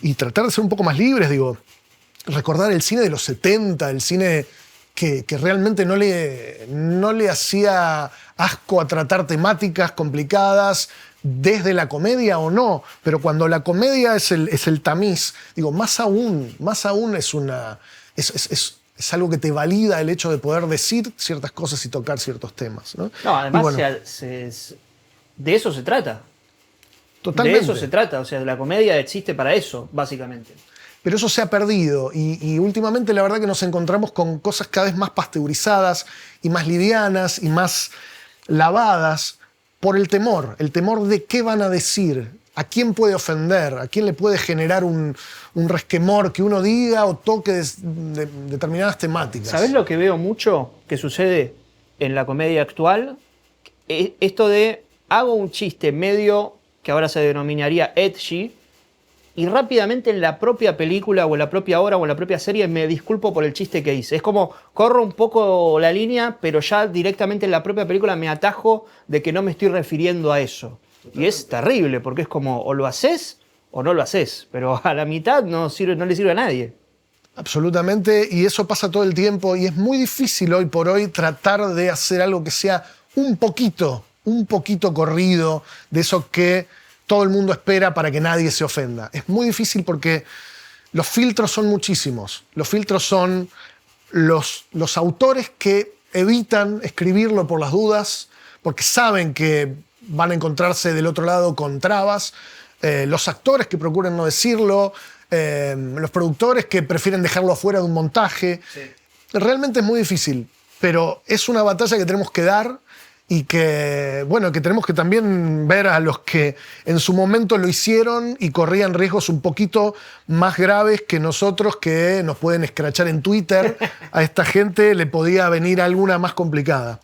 y tratar de ser un poco más libres, digo. Recordar el cine de los 70, el cine que realmente no le hacía asco a tratar temáticas complicadas desde la comedia o no, pero cuando la comedia es el tamiz, digo, más aún es algo que te valida el hecho de poder decir ciertas cosas y tocar ciertos temas, ¿no? No, además bueno, de eso se trata. Totalmente. De eso se trata, o sea, la comedia existe para eso, básicamente. Pero eso se ha perdido y últimamente la verdad que nos encontramos con cosas cada vez más pasteurizadas y más livianas y más lavadas por el temor de qué van a decir, a quién puede ofender, a quién le puede generar un resquemor que uno diga o toque determinadas temáticas. ¿Sabés lo que veo mucho que sucede en la comedia actual? Esto de hago un chiste medio que ahora se denominaría edgy, y rápidamente en la propia película o en la propia obra o en la propia serie me disculpo por el chiste que hice. Es como corro un poco la línea, pero ya directamente en la propia película me atajo de que no me estoy refiriendo a eso. Y es terrible, porque es como o lo haces o no lo haces, pero a la mitad no le sirve a nadie. Absolutamente, y eso pasa todo el tiempo y es muy difícil hoy por hoy tratar de hacer algo que sea un poquito corrido de eso que todo el mundo espera para que nadie se ofenda. Es muy difícil porque los filtros son muchísimos. Los filtros son los autores que evitan escribirlo por las dudas, porque saben que van a encontrarse del otro lado con trabas, los actores que procuran no decirlo, los productores que prefieren dejarlo afuera de un montaje. Sí. Realmente es muy difícil, pero es una batalla que tenemos que dar y que tenemos que también ver a los que en su momento lo hicieron y corrían riesgos un poquito más graves que nosotros, que nos pueden escrachar en Twitter. A esta gente le podía venir alguna más complicada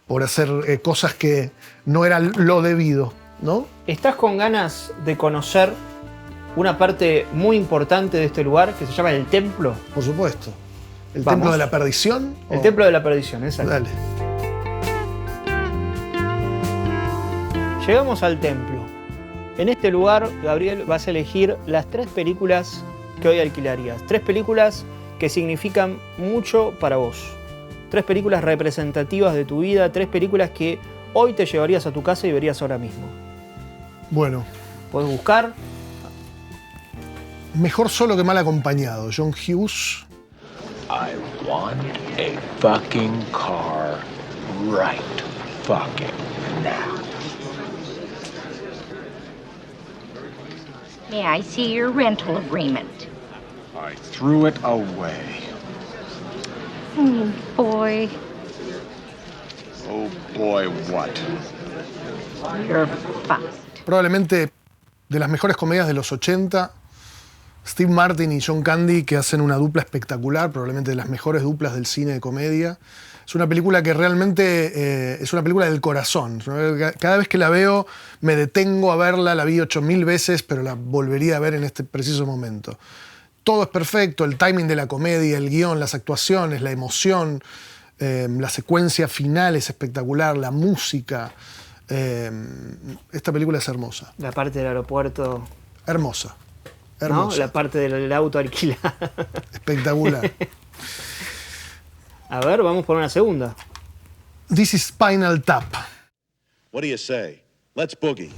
por hacer cosas que no eran lo debido, ¿no? ¿Estás con ganas de conocer una parte muy importante de este lugar que se llama el Templo? Por supuesto. ¿El Templo de la Perdición? El Templo de la Perdición, exacto. Dale. Llegamos al templo. En este lugar, Gabriel, vas a elegir las 3 películas que hoy alquilarías. 3 películas que significan mucho para vos. 3 películas representativas de tu vida. 3 películas que hoy te llevarías a tu casa y verías ahora mismo. Bueno. ¿Puedes buscar? Mejor solo que mal acompañado. John Hughes. I want a fucking car right fucking now. May I see your rental agreement? I threw it away. Oh, boy. Oh, boy, what? You're fussed. Probablemente de las mejores comedias de los 80, Steve Martin y John Candy, que hacen una dupla espectacular, probablemente de las mejores duplas del cine de comedia. Es una película que realmente es una película del corazón. Cada vez que la veo me detengo a verla, la vi 8000 veces, pero la volvería a ver en este preciso momento. Todo es perfecto, el timing de la comedia, el guión, las actuaciones, la emoción, la secuencia final es espectacular, la música. Esta película es hermosa. La parte del aeropuerto. Hermosa. ¿No? La parte del auto alquilado. Espectacular. A ver, vamos por una segunda. This is Spinal Tap. What do you say? Let's boogie.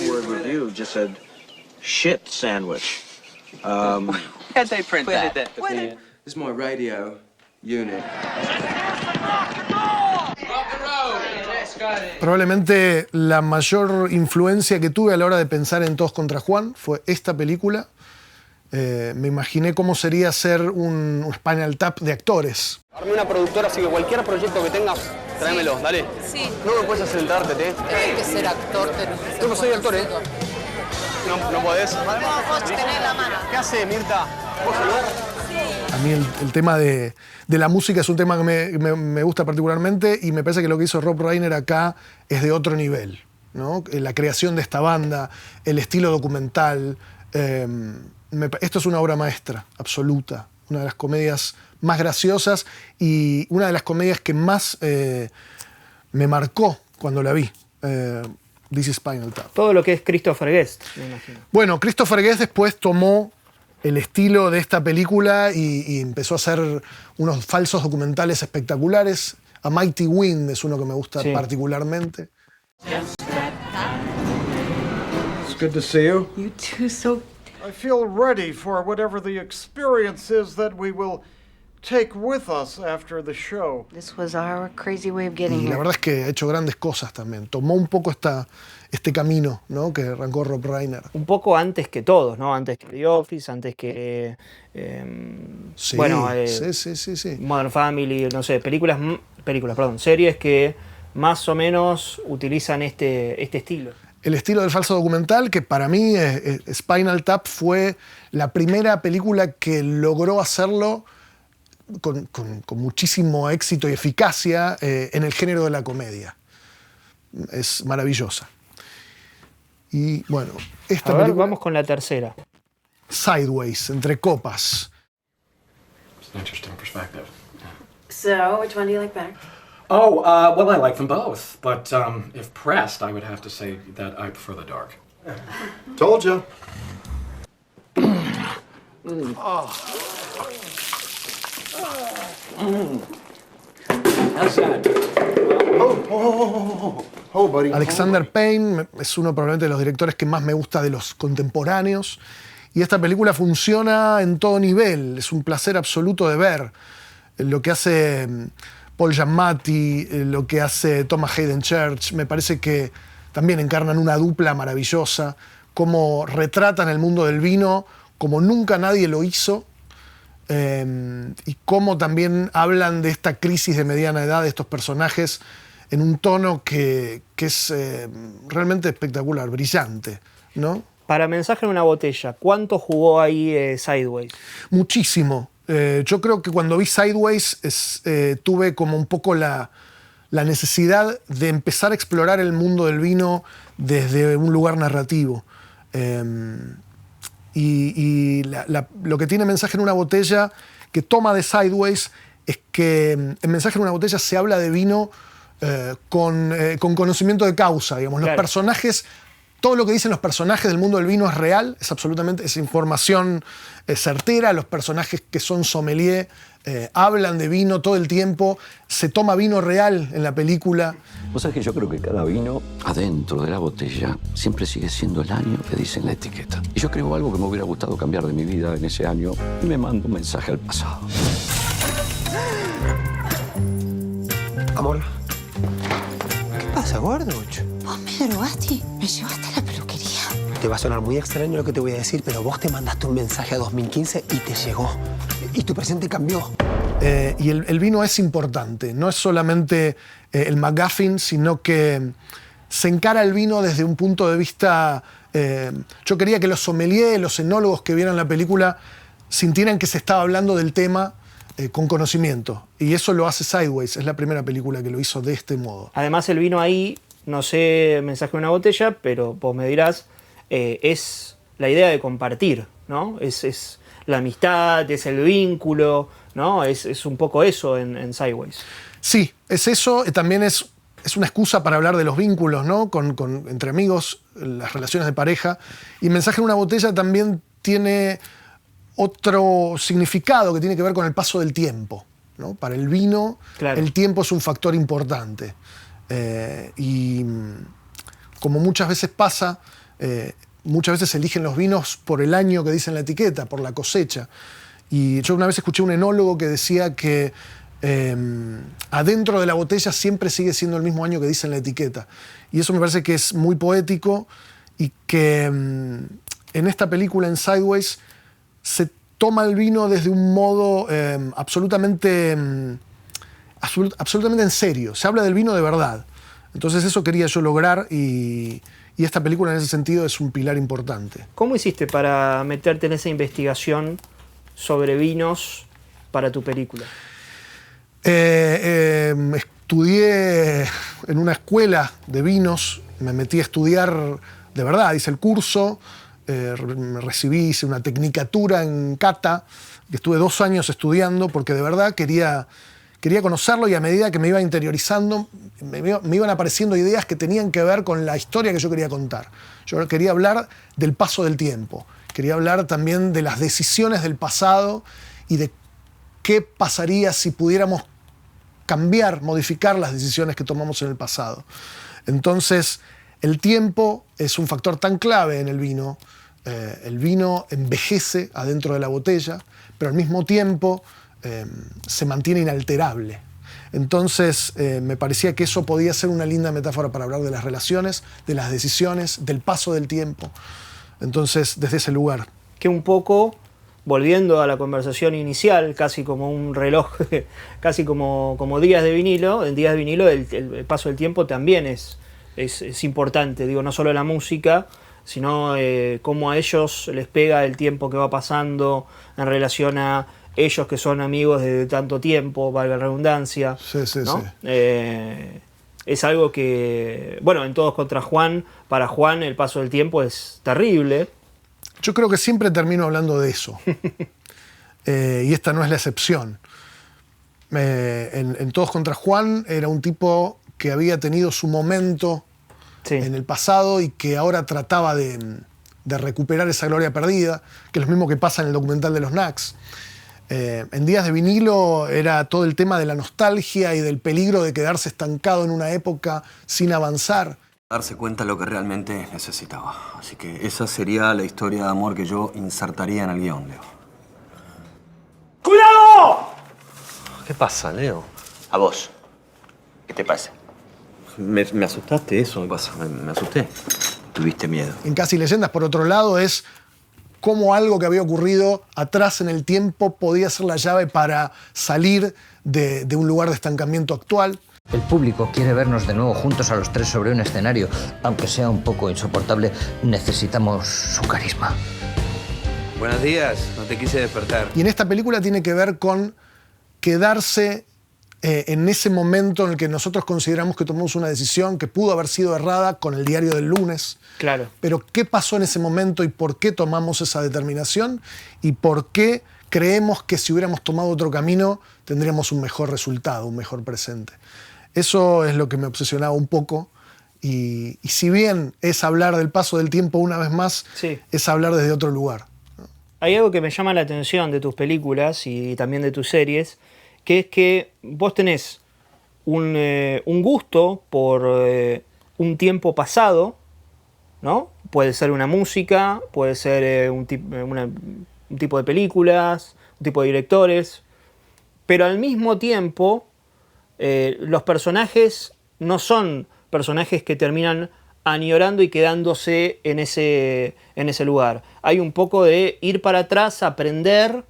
Word review just said shit sandwich. How'd they print that? This is my radio unit. Probablemente la mayor influencia que tuve a la hora de pensar en Todos contra Juan fue esta película. Me imaginé cómo sería hacer un Spinal Tap de actores. Arme una productora, así que cualquier proyecto que tengas, tráemelo, dale. Sí. No me puedes sentarte, ¿eh? Tienes que ser actor, Yo no soy actor, ¿eh? No podés. Vos tenés la mano. ¿Qué haces, Mirta? ¿Puedo saludar? A mí el tema de la música es un tema que me gusta particularmente y me parece que lo que hizo Rob Reiner acá es de otro nivel, ¿no? La creación de esta banda, el estilo documental. Esto es una obra maestra, absoluta. Una de las comedias más graciosas y una de las comedias que más me marcó cuando la vi. This is Spinal Tap. Todo lo que es Christopher Guest, me imagino. Bueno, Christopher Guest después tomó el estilo de esta película y empezó a hacer unos falsos documentales espectaculares. A Mighty Wind es uno que me gusta particularmente. It's good to see you. You too, so... I feel ready for whatever the experience is that we will take with us after the show. This was our crazy way of getting Y la here. verdad es que ha hecho grandes cosas también. Tomó un poco este camino, ¿no? Que arrancó Rob Reiner. Un poco antes que todos, ¿no? Antes que The Office, antes que... Sí, bueno, sí. Modern Family, no sé, series que más o menos utilizan este estilo. El estilo del falso documental, que para mí Spinal Tap fue la primera película que logró hacerlo con muchísimo éxito y eficacia en el género de la comedia. Es maravillosa. Y bueno, esta película... Vamos con la tercera. Sideways, Entre copas. It's an interesting perspective. So, which one do you like better? Oh, well, I like them both, but if pressed, I would have to say that I prefer the dark. Told you. How's that? Oh, buddy. Alexander Payne es uno probablemente de los directores que más me gusta de los contemporáneos. Y esta película funciona en todo nivel. Es un placer absoluto de ver lo que hace Paul Giamatti, lo que hace Thomas Hayden Church. Me parece que también encarnan una dupla maravillosa, cómo retratan el mundo del vino como nunca nadie lo hizo, y cómo también hablan de esta crisis de mediana edad de estos personajes en un tono que es realmente espectacular, brillante, ¿no? Para Mensaje en una botella, ¿cuánto jugó ahí Sideways? Muchísimo. Yo creo que cuando vi Sideways tuve como un poco la necesidad de empezar a explorar el mundo del vino desde un lugar narrativo. Lo que tiene Mensaje en una botella, que toma de Sideways, es que en Mensaje en una botella se habla de vino con conocimiento de causa, digamos. Los personajes... Todo lo que dicen los personajes del mundo del vino es real, es información certera. Los personajes que son sommelier hablan de vino todo el tiempo, se toma vino real en la película. Vos sabés que yo creo que cada vino adentro de la botella siempre sigue siendo el año que dice en la etiqueta. Y yo creo algo que me hubiera gustado cambiar de mi vida en ese año y me mando un mensaje al pasado. Amor. ¿Qué pasa, gordo? Vos me drogaste, me llevaste a la peluquería. Te va a sonar muy extraño lo que te voy a decir, pero vos te mandaste un mensaje a 2015 y te llegó. Y tu presente cambió. Y el vino es importante. No es solamente el McGuffin, sino que se encara el vino desde un punto de vista... yo quería que los sommeliers, los enólogos que vieran la película sintieran que se estaba hablando del tema con conocimiento. Y eso lo hace Sideways. Es la primera película que lo hizo de este modo. Además, el vino ahí, no sé, Mensaje en una botella, pero vos me dirás, es la idea de compartir, ¿no? Es la amistad, es el vínculo, ¿no? Es un poco eso en Sideways. Sí, es eso. También es una excusa para hablar de los vínculos, ¿no? Entre amigos, las relaciones de pareja. Y Mensaje en una botella también tiene otro significado que tiene que ver con el paso del tiempo, ¿no? Para el vino, el tiempo es un factor importante. Y como muchas veces pasa, muchas veces se eligen los vinos por el año que dice en la etiqueta, por la cosecha. Y yo una vez escuché un enólogo que decía que adentro de la botella siempre sigue siendo el mismo año que dice en la etiqueta. Y eso me parece que es muy poético y que en esta película, en Sideways, se toma el vino desde un modo absolutamente en serio. Se habla del vino de verdad. Entonces eso quería yo lograr y esta película en ese sentido es un pilar importante. ¿Cómo hiciste para meterte en esa investigación sobre vinos para tu película? Estudié en una escuela de vinos, me metí a estudiar de verdad, hice el curso, me recibí, hice una tecnicatura en cata, que estuve 2 años estudiando porque de verdad quería conocerlo y a medida que me iba interiorizando me iban apareciendo ideas que tenían que ver con la historia que yo quería contar. Yo quería hablar del paso del tiempo, quería hablar también de las decisiones del pasado y de qué pasaría si pudiéramos cambiar, modificar las decisiones que tomamos en el pasado. Entonces, el tiempo es un factor tan clave en el vino. El vino envejece adentro de la botella, pero al mismo tiempo se mantiene inalterable. Entonces, me parecía que eso podía ser una linda metáfora para hablar de las relaciones, de las decisiones, del paso del tiempo. Entonces, desde ese lugar. Que un poco, volviendo a la conversación inicial, casi como un reloj, casi como días de vinilo, en días de vinilo el paso del tiempo también es importante. Digo, no solo la música, sino cómo a ellos les pega el tiempo que va pasando en relación a ellos que son amigos desde tanto tiempo, valga la redundancia. Sí, ¿no? sí. Es algo que, bueno, en Todos contra Juan, para Juan el paso del tiempo es terrible. Yo creo que siempre termino hablando de eso. Y esta no es la excepción. En Todos contra Juan era un tipo que había tenido su momento en el pasado y que ahora trataba de recuperar esa gloria perdida, que es lo mismo que pasa en el documental de los Knacks. En Días de vinilo era todo el tema de la nostalgia y del peligro de quedarse estancado en una época sin avanzar. Darse cuenta de lo que realmente necesitaba. Así que esa sería la historia de amor que yo insertaría en el guión, Leo. ¡Cuidado! ¿Qué pasa, Leo? A vos. ¿Qué te pasa? Me asustaste, eso me pasa. Me asusté. Tuviste miedo. En Casi Leyendas, por otro lado, es cómo algo que había ocurrido atrás en el tiempo podía ser la llave para salir de un lugar de estancamiento actual. El público quiere vernos de nuevo juntos a los 3 sobre un escenario. Aunque sea un poco insoportable, necesitamos su carisma. Buenos días, no te quise despertar. Y en esta película tiene que ver con quedarse en ese momento en el que nosotros consideramos que tomamos una decisión que pudo haber sido errada con el diario del lunes. Claro. Pero ¿qué pasó en ese momento y por qué tomamos esa determinación? Y por qué creemos que si hubiéramos tomado otro camino tendríamos un mejor resultado, un mejor presente. Eso es lo que me obsesionaba un poco. Y si bien es hablar del paso del tiempo una vez más, es hablar desde otro lugar. Hay algo que me llama la atención de tus películas y también de tus series, que es que vos tenés un gusto por un tiempo pasado, ¿no? Puede ser una música, puede ser un tipo de películas, un tipo de directores, pero al mismo tiempo los personajes no son personajes que terminan añorando y quedándose en ese lugar. Hay un poco de ir para atrás, aprender,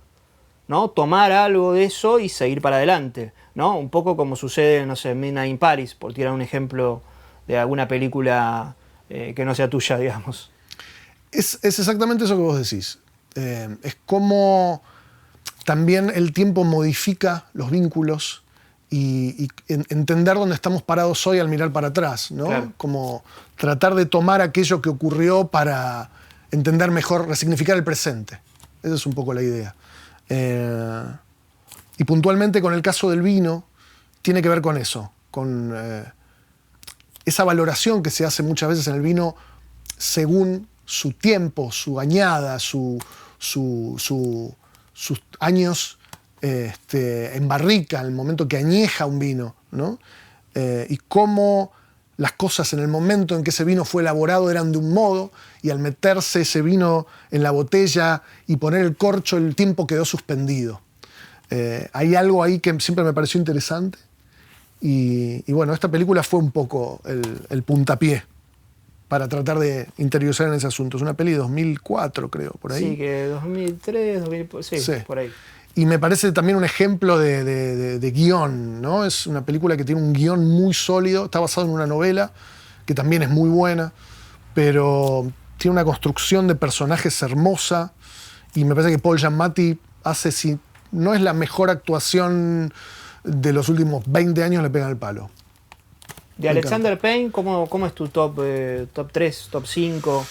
¿no? Tomar algo de eso y seguir para adelante, ¿no? Un poco como sucede, no sé, en Midnight in Paris, por tirar un ejemplo de alguna película que no sea tuya, digamos. Es exactamente eso que vos decís. Es como también el tiempo modifica los vínculos y entender dónde estamos parados hoy al mirar para atrás, ¿no? Claro. Como tratar de tomar aquello que ocurrió para entender mejor, resignificar el presente. Esa es un poco la idea. Y puntualmente con el caso del vino, tiene que ver con eso, con esa valoración que se hace muchas veces en el vino según su tiempo, su añada, sus años en barrica, en el momento que añeja un vino, ¿no? Y cómo las cosas en el momento en que ese vino fue elaborado eran de un modo, y al meterse ese vino en la botella y poner el corcho, el tiempo quedó suspendido. Hay algo ahí que siempre me pareció interesante. Y bueno, esta película fue un poco el puntapié para tratar de interiorizar en ese asunto. Es una peli de 2004, creo, por ahí. Sí, que 2003, 2000, sí, por ahí. Y me parece también un ejemplo de guión, ¿no? Es una película que tiene un guión muy sólido, está basado en una novela que también es muy buena, pero tiene una construcción de personajes hermosa, y me parece que Paul Giamatti hace, si no es la mejor actuación de los últimos 20 años, le pega el palo. De Alexander Payne, ¿cómo es tu top 3, top 5?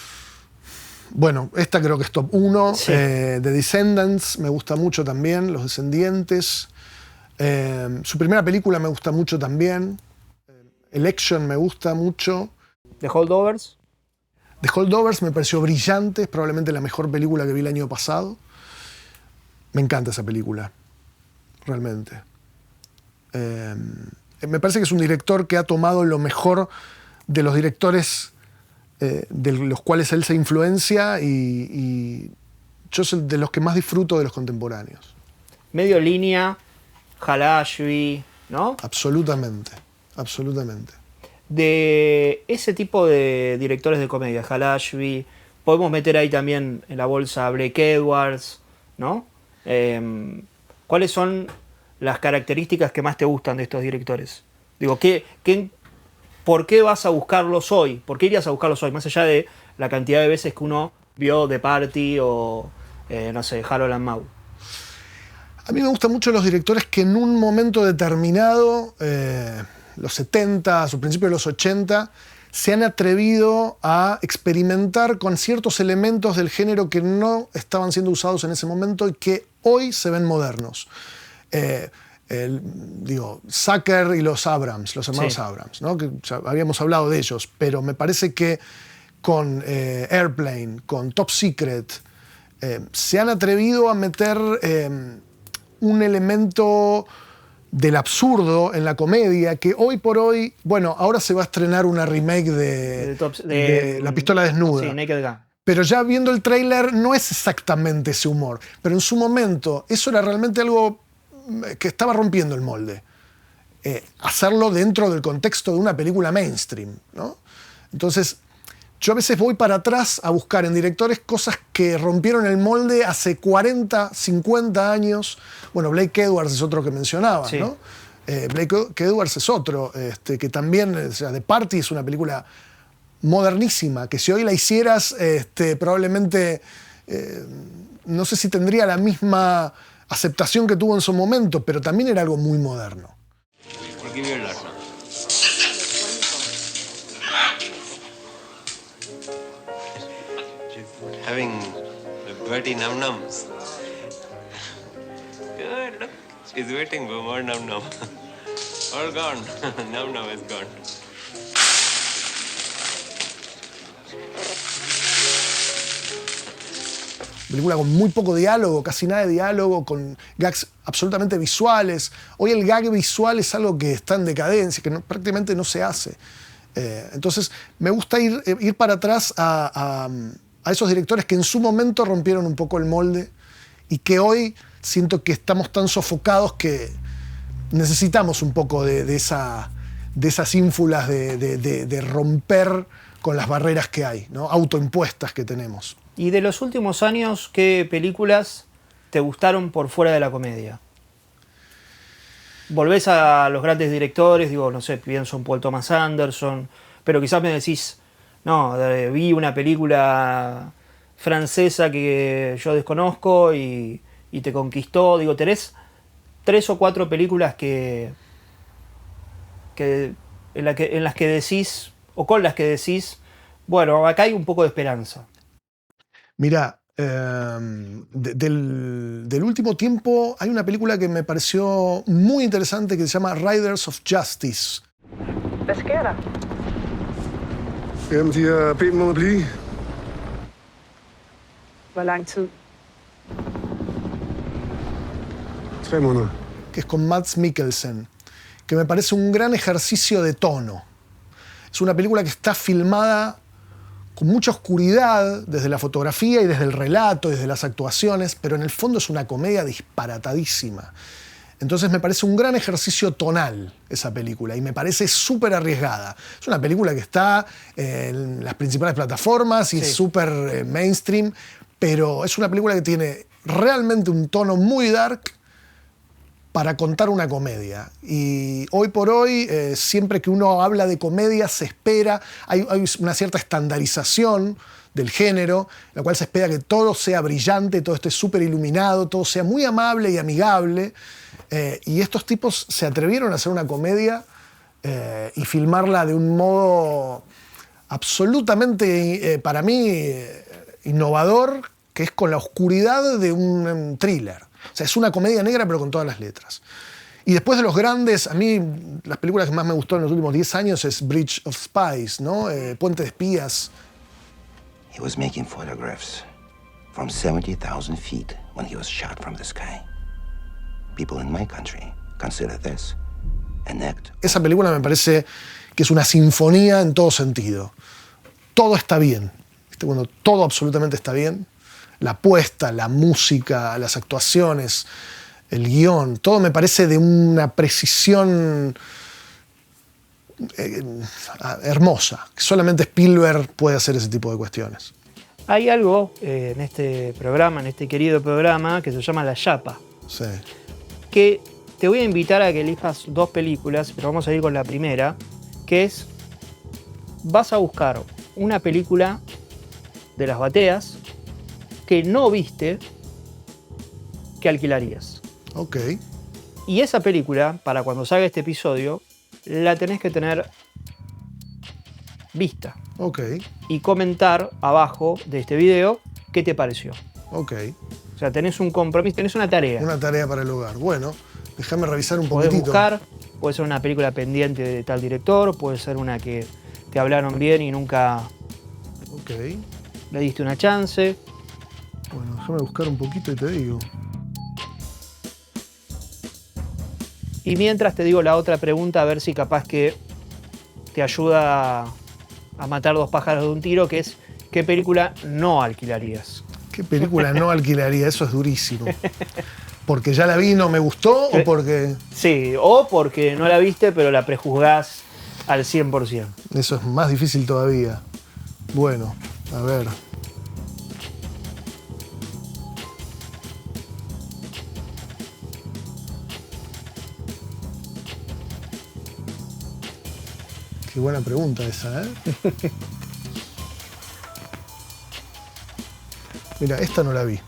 Bueno, esta creo que es top 1. Sí. The Descendants me gusta mucho también, Los Descendientes. Su primera película me gusta mucho también. Election me gusta mucho. ¿The Holdovers? The Holdovers me pareció brillante, es probablemente la mejor película que vi el año pasado. Me encanta esa película, realmente. Me parece que es un director que ha tomado lo mejor de los directores de los cuales él se influencia, y yo soy de los que más disfruto de los contemporáneos. Medio línea, Hal Ashby, ¿no? Absolutamente, absolutamente. De ese tipo de directores de comedia, Hal Ashby, podemos meter ahí también en la bolsa a Blake Edwards, ¿no? ¿Cuáles son las características que más te gustan de estos directores? Digo, ¿por qué vas a buscarlos hoy? ¿Por qué irías a buscarlos hoy? Más allá de la cantidad de veces que uno vio The Party o, no sé, Harold and Maude. A mí me gustan mucho los directores que en un momento determinado, los 70 o principios de los 80, se han atrevido a experimentar con ciertos elementos del género que no estaban siendo usados en ese momento y que hoy se ven modernos. Zucker y los Abrams, los hermanos Sí. Abrams, ¿no? Que ya habíamos hablado de ellos, pero me parece que con Airplane, con Top Secret, se han atrevido a meter un elemento del absurdo en la comedia que hoy por hoy, bueno, ahora se va a estrenar una remake de La pistola desnuda. Sí, Naked Gun. Pero ya viendo el tráiler no es exactamente ese humor. Pero en su momento eso era realmente algo que estaba rompiendo el molde. Hacerlo dentro del contexto de una película mainstream, ¿no? Entonces, yo a veces voy para atrás a buscar en directores cosas que rompieron el molde hace 40, 50 años. Bueno, Blake Edwards es otro que mencionaba, Sí. ¿no? Blake Edwards es otro, que también, o sea, The Party es una película modernísima, que si hoy la hicieras, probablemente, no sé si tendría la misma aceptación que tuvo en su momento, pero también era algo muy moderno. Having the birdie num-nums. Good, look. She's waiting for more num-num. All gone. Num-num is gone. Película con muy poco diálogo, casi nada de diálogo, con gags absolutamente visuales. Hoy el gag visual es algo que está en decadencia, que prácticamente no se hace. Entonces me gusta ir para atrás a esos directores que en su momento rompieron un poco el molde y que hoy siento que estamos tan sofocados que necesitamos un poco de esas ínfulas de romper con las barreras que hay, ¿no? Autoimpuestas que tenemos. Y de los últimos años, ¿qué películas te gustaron por fuera de la comedia? Volvés a los grandes directores, digo, no sé, pienso en Paul Thomas Anderson, pero quizás me decís, no, vi una película francesa que yo desconozco y te conquistó. Digo, ¿tenés 3 o 4 películas en las que decís, o con las que decís, bueno, acá hay un poco de esperanza? Mirá, del último tiempo hay una película que me pareció muy interesante que se llama Riders of Justice. Hvad sker der? Jamen, de har bedt mig om at blive. Hvor lang tid? 3 måneder. Que es con Mads Mikkelsen, que me parece un gran ejercicio de tono. Es una película que está filmada con mucha oscuridad desde la fotografía y desde el relato, desde las actuaciones, pero en el fondo es una comedia disparatadísima. Entonces me parece un gran ejercicio tonal esa película y me parece súper arriesgada. Es una película que está en las principales plataformas y es súper mainstream, pero es una película que tiene realmente un tono muy dark para contar una comedia. Y hoy por hoy, siempre que uno habla de comedia, se espera, hay una cierta estandarización del género, en la cual se espera que todo sea brillante, todo esté súper iluminado, todo sea muy amable y amigable. Y estos tipos se atrevieron a hacer una comedia y filmarla de un modo absolutamente, para mí, innovador, que es con la oscuridad de un thriller. O sea, es una comedia negra, pero con todas las letras. Y después de los grandes, a mí las películas que más me gustó en los últimos 10 años es Bridge of Spies, ¿no? Puente de Espías. He was making photographs from 70,000 feet when he was shot from the sky. People in my country consider this an act. Esa película me parece que es una sinfonía en todo sentido. Todo está bien. ¿Viste? Cuando todo absolutamente está bien. La puesta, la música, las actuaciones, el guión, todo me parece de una precisión hermosa. Solamente Spielberg puede hacer ese tipo de cuestiones. Hay algo en este programa, en este querido programa, que se llama La Chapa. Sí. Que te voy a invitar a que elijas 2 películas, pero vamos a ir con la primera, que es, vas a buscar una película de las bateas que no viste, que alquilarías. Ok. Y esa película, para cuando salga este episodio, la tenés que tener vista. Ok. Y comentar abajo de este video qué te pareció. Ok. O sea, tenés un compromiso, tenés una tarea. Una tarea para el hogar. Bueno, déjame revisar un Podés poquitito. buscar, puede ser una película pendiente de tal director, puede ser una que te hablaron bien y nunca le diste una chance. Bueno, déjame buscar un poquito y te digo. Y mientras te digo la otra pregunta, a ver si capaz que te ayuda a matar 2 pájaros de un tiro, que es, ¿qué película no alquilarías? ¿Qué película no alquilaría? Eso es durísimo. ¿Porque ya la vi y no me gustó o porque...? Sí, o porque no la viste pero la prejuzgás al 100%. Eso es más difícil todavía. Bueno, a ver... Qué buena pregunta esa, ¿eh? Mira, esta no la vi.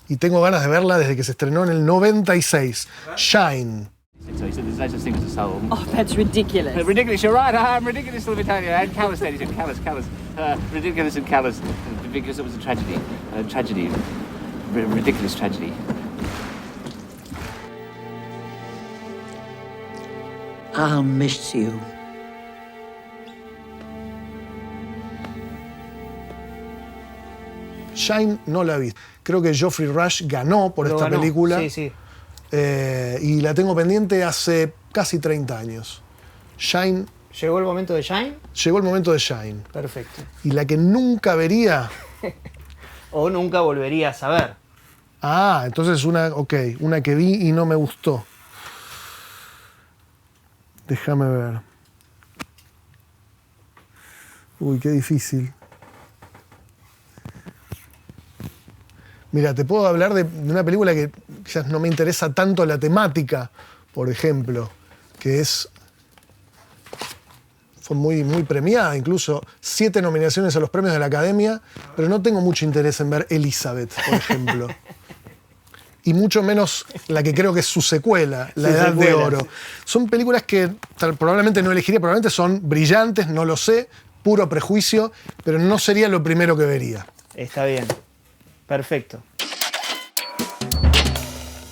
Y tengo ganas de verla desde que se estrenó en el 96. Shine. So he said there's no such thing as a soul. Oh, that's ridiculous. Ridiculous, you're right. I'm ridiculous, let me tell you. And callous, ladies, and callous. Ridiculous and callous. Because it was a tragedy. Ridiculous tragedy. I'll miss you. Shine no la vi. Creo que Geoffrey Rush ganó por esta película. Sí, sí. Y la tengo pendiente hace casi 30 años. Shine. ¿Llegó el momento de Shine? Llegó el momento de Shine. Perfecto. Y la que nunca vería... o nunca volverías a ver. Ah, entonces una que vi y no me gustó. Déjame ver. Uy, qué difícil. Mira, te puedo hablar de una película que quizás no me interesa tanto la temática, por ejemplo, que fue muy premiada, incluso 7 nominaciones a los premios de la Academia, pero no tengo mucho interés en ver Elizabeth, por ejemplo. Y mucho menos la que creo que es su secuela, La Edad de Oro. Son películas que probablemente no elegiría, probablemente son brillantes, no lo sé, puro prejuicio, pero no sería lo primero que vería. Está bien. Perfecto.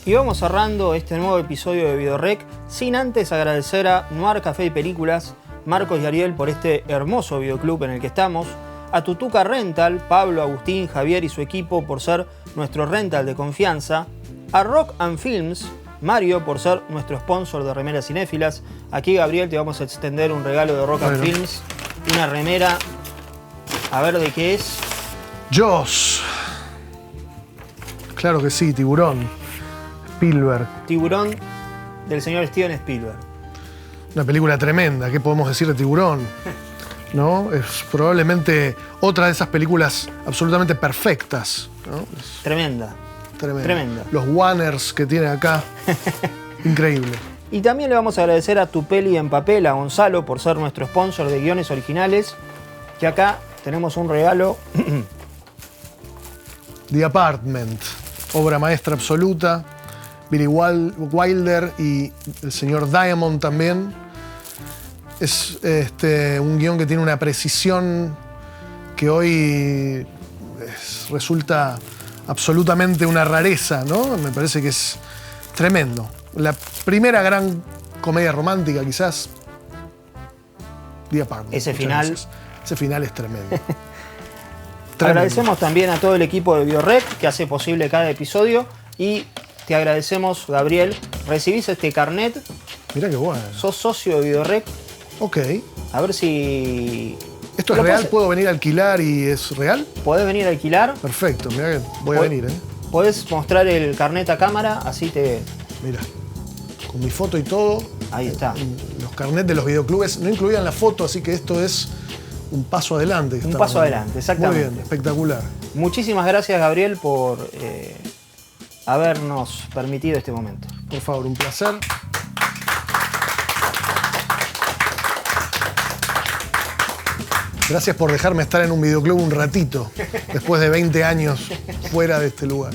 Y vamos cerrando este nuevo episodio de Videorec sin antes agradecer a Noir Café y Películas, Marcos y Ariel por este hermoso videoclub en el que estamos, a Tutuca Rental, Pablo, Agustín, Javier y su equipo por ser nuestro rental de confianza, a Rock and Films Mario por ser nuestro sponsor de remeras cinéfilas. Aquí, Gabriel, te vamos a extender un regalo de Rock and Films. Una remera, a ver de qué es. Jaws. Claro que sí, Tiburón. Spielberg. Tiburón del señor Steven Spielberg. Una película tremenda, ¿qué podemos decir de Tiburón? ¿No? Es probablemente otra de esas películas absolutamente perfectas, ¿no? Es tremenda. Tremenda. Los Wanners que tiene acá. Increíble. Y también le vamos a agradecer a Tu Peli en Papel, a Gonzalo, por ser nuestro sponsor de guiones originales. Que acá tenemos un regalo. The Apartment, obra maestra absoluta. Billy Wilder y el señor Diamond también. Es un guión que tiene una precisión que hoy resulta absolutamente una rareza, ¿no? Me parece que es tremendo. La primera gran comedia romántica, quizás. The Apartment. Ese final es tremendo. Agradecemos también a todo el equipo de Biorec que hace posible cada episodio y te agradecemos, Gabriel. Recibís este carnet. Mirá qué bueno. Sos socio de Biorec. Ok. A ver si... ¿Esto es real? ¿Puedo venir a alquilar y es real? Podés venir a alquilar. Perfecto, mirá que voy a venir, ¿eh? Podés mostrar el carnet a cámara, así te... Mirá, con mi foto y todo. Ahí está. Los carnets de los videoclubes no incluían la foto, así que esto es un paso adelante. Un paso adelante, exactamente. Muy bien, espectacular. Muchísimas gracias, Gabriel, por habernos permitido este momento. Por favor, un placer. Gracias por dejarme estar en un videoclub un ratito, después de 20 años fuera de este lugar.